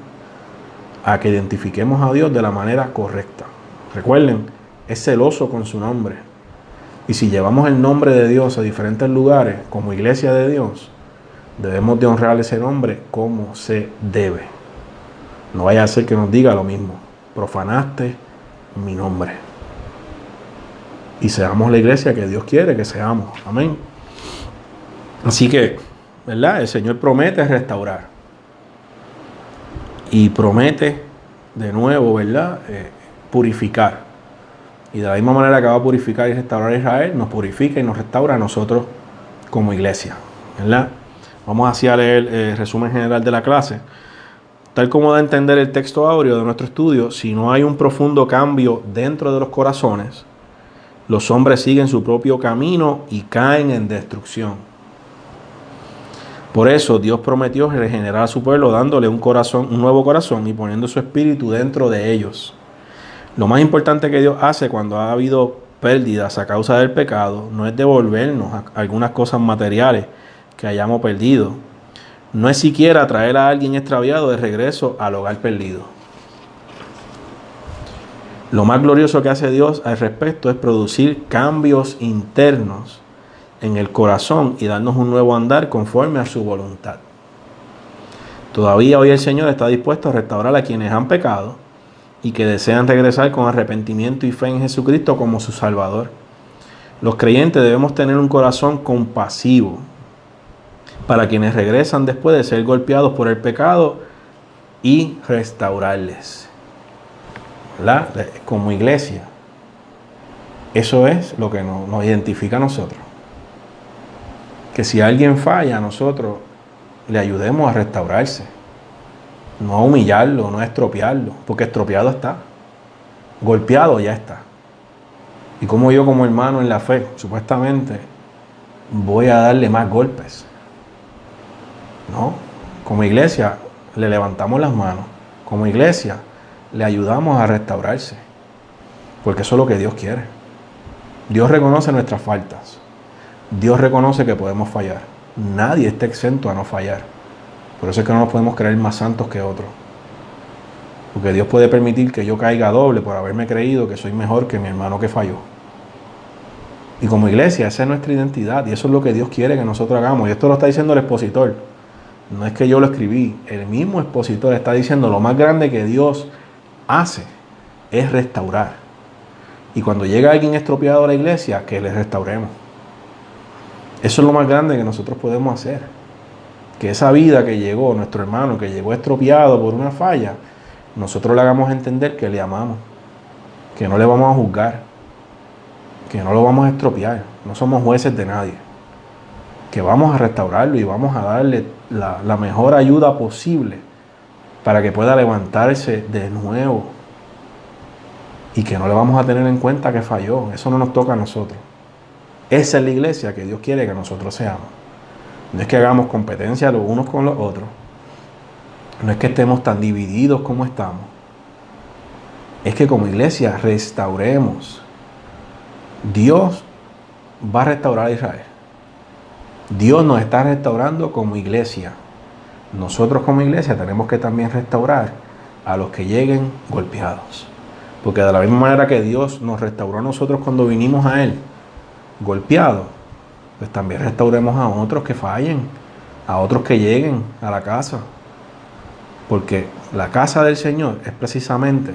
A que identifiquemos a Dios de la manera correcta. Recuerden, es celoso con su nombre. Y si llevamos el nombre de Dios a diferentes lugares, como iglesia de Dios, debemos de honrar ese nombre como se debe. No vaya a ser que nos diga lo mismo. Profanaste mi nombre. Y seamos la iglesia que Dios quiere que seamos. Amén. Así que, ¿verdad? El Señor promete restaurar. Y promete de nuevo, ¿verdad? Purificar. Y de la misma manera que va a purificar y restaurar a Israel, nos purifica y nos restaura a nosotros como iglesia, ¿verdad? Vamos hacia leer el resumen general de la clase. Tal como da a entender el texto áureo de nuestro estudio, si no hay un profundo cambio dentro de los corazones, los hombres siguen su propio camino y caen en destrucción. Por eso Dios prometió regenerar a su pueblo dándole un nuevo corazón y poniendo su espíritu dentro de ellos. Lo más importante que Dios hace cuando ha habido pérdidas a causa del pecado no es devolvernos algunas cosas materiales que hayamos perdido. No es siquiera traer a alguien extraviado de regreso al hogar perdido. Lo más glorioso que hace Dios al respecto es producir cambios internos en el corazón y darnos un nuevo andar conforme a su voluntad. Todavía hoy el Señor está dispuesto a restaurar a quienes han pecado y que desean regresar con arrepentimiento y fe en Jesucristo como su Salvador. Los creyentes debemos tener un corazón compasivo para quienes regresan después de ser golpeados por el pecado y restaurarles. ¿Verdad? Como iglesia, eso es lo que nos identifica a nosotros. Que si alguien falla, nosotros le ayudemos a restaurarse. No a humillarlo, no a estropearlo, porque estropeado está. Golpeado ya está. Y como yo como hermano en la fe, supuestamente, voy a darle más golpes. No, como iglesia le levantamos las manos. Como iglesia le ayudamos a restaurarse. Porque eso es lo que Dios quiere. Dios reconoce nuestras faltas. Dios reconoce que podemos fallar. Nadie está exento a no fallar. Por eso es que no nos podemos creer más santos que otros. Porque Dios puede permitir que yo caiga doble por haberme creído que soy mejor que mi hermano que falló. Y como iglesia, esa es nuestra identidad. Y eso es lo que Dios quiere que nosotros hagamos. Y esto lo está diciendo el expositor. No es que yo lo escribí. El mismo expositor está diciendo lo más grande que Dios hace es restaurar. Y cuando llega alguien estropeado a la iglesia, que le restauremos. Eso es lo más grande que nosotros podemos hacer. Que esa vida que llegó, nuestro hermano, que llegó estropeado por una falla, nosotros le hagamos entender que le amamos, que no le vamos a juzgar, que no lo vamos a estropear, no somos jueces de nadie, que vamos a restaurarlo y vamos a darle la mejor ayuda posible para que pueda levantarse de nuevo y que no le vamos a tener en cuenta que falló. Eso no nos toca a nosotros. Esa es la iglesia que Dios quiere que nosotros seamos. No es que hagamos competencia los unos con los otros. no es que estemos tan divididos como estamos, es que como iglesia restauremos. Dios va a restaurar a Israel. Dios nos está restaurando como iglesia. Nosotros como iglesia tenemos que también restaurar a los que lleguen golpeados. Porque de la misma manera que Dios nos restauró a nosotros cuando vinimos a Él golpeados, pues también restauremos a otros que fallen, a otros que lleguen a la casa. Porque la casa del Señor es precisamente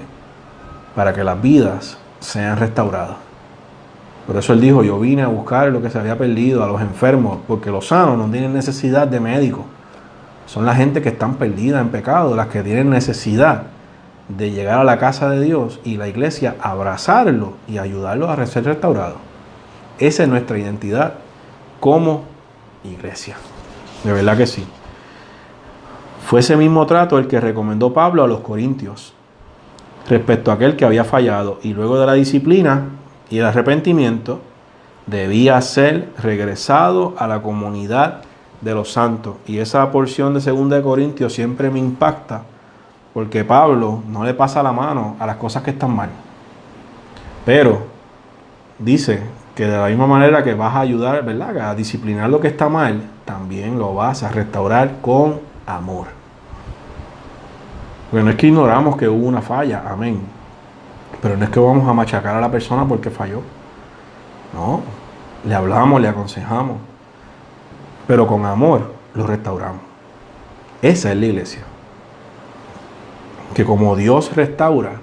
para que las vidas sean restauradas. Por eso Él dijo, yo vine a buscar lo que se había perdido, a los enfermos, porque los sanos no tienen necesidad de médicos. Son la gente que están perdida en pecado, las que tienen necesidad de llegar a la casa de Dios y la iglesia abrazarlo y ayudarlos a ser restaurados. Esa es nuestra identidad como iglesia. De verdad que sí. Fue ese mismo trato el que recomendó Pablo a los corintios respecto a aquel que había fallado y luego de la disciplina y el arrepentimiento debía ser regresado a la comunidad de los santos. Y esa porción de 2 Corintios siempre me impacta porque Pablo no le pasa la mano a las cosas que están mal, pero dice que de la misma manera que vas a ayudar, ¿verdad?, a disciplinar lo que está mal, también lo vas a restaurar con amor. Porque no es que ignoramos que hubo una falla, amén, pero no es que vamos a machacar a la persona porque falló. No, le hablamos, le aconsejamos, pero con amor lo restauramos. Esa es la iglesia. Que como Dios restaura,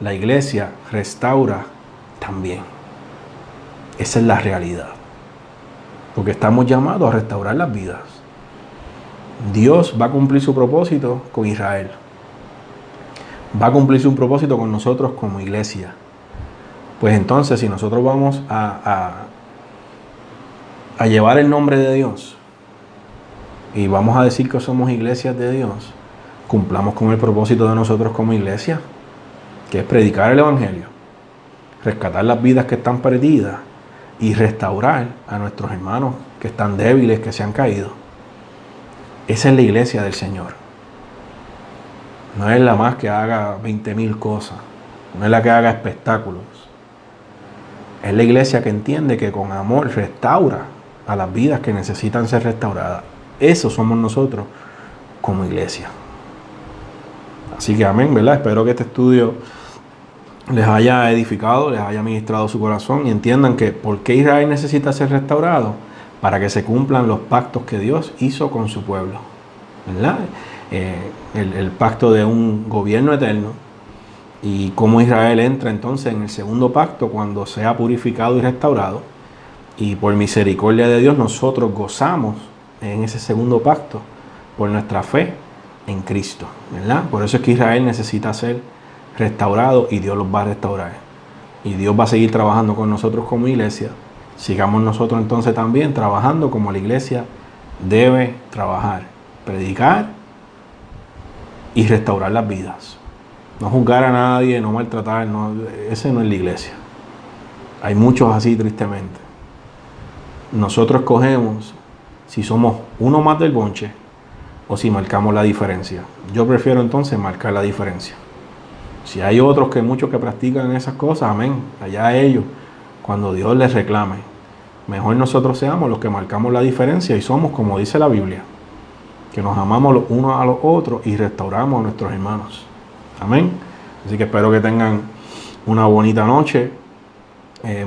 la iglesia restaura también. Esa es la realidad. Porque estamos llamados a restaurar las vidas. Dios va a cumplir su propósito con Israel. Va a cumplir su propósito con nosotros como iglesia. Pues entonces, si nosotros vamos a llevar el nombre de Dios y vamos a decir que somos iglesias de Dios, cumplamos con el propósito de nosotros como iglesia, que es predicar el evangelio, rescatar las vidas que están perdidas y restaurar a nuestros hermanos que están débiles, que se han caído. Esa es la iglesia del Señor. No es la más que haga 20,000 cosas, no es la que haga espectáculos. Es la iglesia que entiende que con amor restaura a las vidas que necesitan ser restauradas. Eso somos nosotros como iglesia. Así que amén, ¿verdad? Espero que este estudio les haya edificado, les haya ministrado su corazón y entiendan que ¿por qué Israel necesita ser restaurado? Para que se cumplan los pactos que Dios hizo con su pueblo, ¿verdad? El pacto de un gobierno eterno y cómo Israel entra entonces en el segundo pacto cuando sea purificado y restaurado, y por misericordia de Dios nosotros gozamos en ese segundo pacto por nuestra fe en Cristo, ¿verdad? Por eso es que Israel necesita ser restaurado y Dios los va a restaurar. Y Dios va a seguir trabajando con nosotros como iglesia. Sigamos nosotros entonces también trabajando como la iglesia debe trabajar. Predicar y restaurar las vidas. No juzgar a nadie, no maltratar, ese no es la iglesia. Hay muchos así tristemente. Nosotros escogemos si somos uno más del bonche o si marcamos la diferencia. Yo prefiero entonces marcar la diferencia. Si hay otros muchos que practican esas cosas, amén, allá ellos, cuando Dios les reclame. Mejor nosotros seamos los que marcamos la diferencia y somos como dice la Biblia, que nos amamos los unos a los otros y restauramos a nuestros hermanos. Amén. Así que espero que tengan una bonita noche.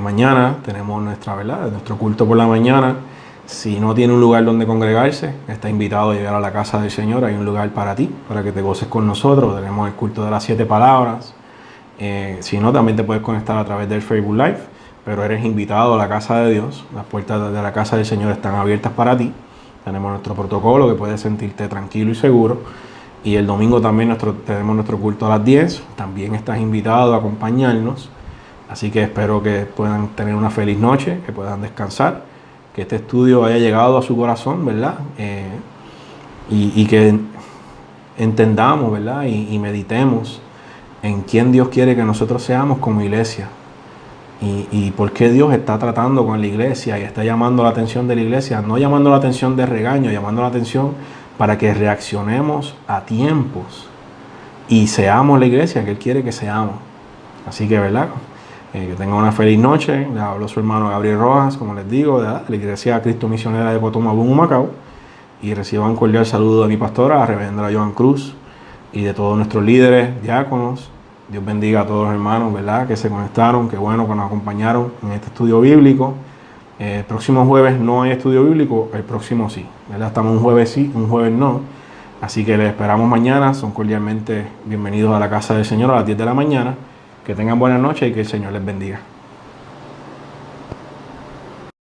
Mañana tenemos nuestro culto por la mañana. Si no tiene un lugar donde congregarse, está invitado a llegar a la casa del Señor. Hay un lugar para ti, para que te goces con nosotros. Tenemos el culto de las 7 palabras. Si no, también te puedes conectar a través del Facebook Live, pero eres invitado a la casa de Dios. Las puertas de la casa del Señor están abiertas para ti. Tenemos nuestro protocolo, que puedes sentirte tranquilo y seguro. Y el domingo también tenemos nuestro culto a las 10. También estás invitado a acompañarnos. Así que espero que puedan tener una feliz noche, que puedan descansar, que este estudio haya llegado a su corazón, ¿verdad? Y que entendamos, ¿verdad? Y meditemos en quién Dios quiere que nosotros seamos como iglesia. Y por qué Dios está tratando con la iglesia y está llamando la atención de la iglesia, no llamando la atención de regaño, llamando la atención para que reaccionemos a tiempos y seamos la iglesia que Él quiere que seamos. Así que, ¿verdad? Que tengan una feliz noche. Les habló su hermano Gabriel Rojas, como les digo, de la Iglesia Cristo Misionera de Cotomabú, Humacao. Y reciban un cordial saludo de mi pastora, la reverenda Joan Cruz, y de todos nuestros líderes, diáconos. Dios bendiga a todos los hermanos, ¿verdad?, que se conectaron. Qué bueno que nos acompañaron en este estudio bíblico. El próximo jueves no hay estudio bíblico, el próximo sí, ¿verdad? Estamos un jueves sí, un jueves no. Así que les esperamos mañana. Son cordialmente bienvenidos a la casa del Señor a las 10 de la mañana. Que tengan buenas noches y que el Señor les bendiga.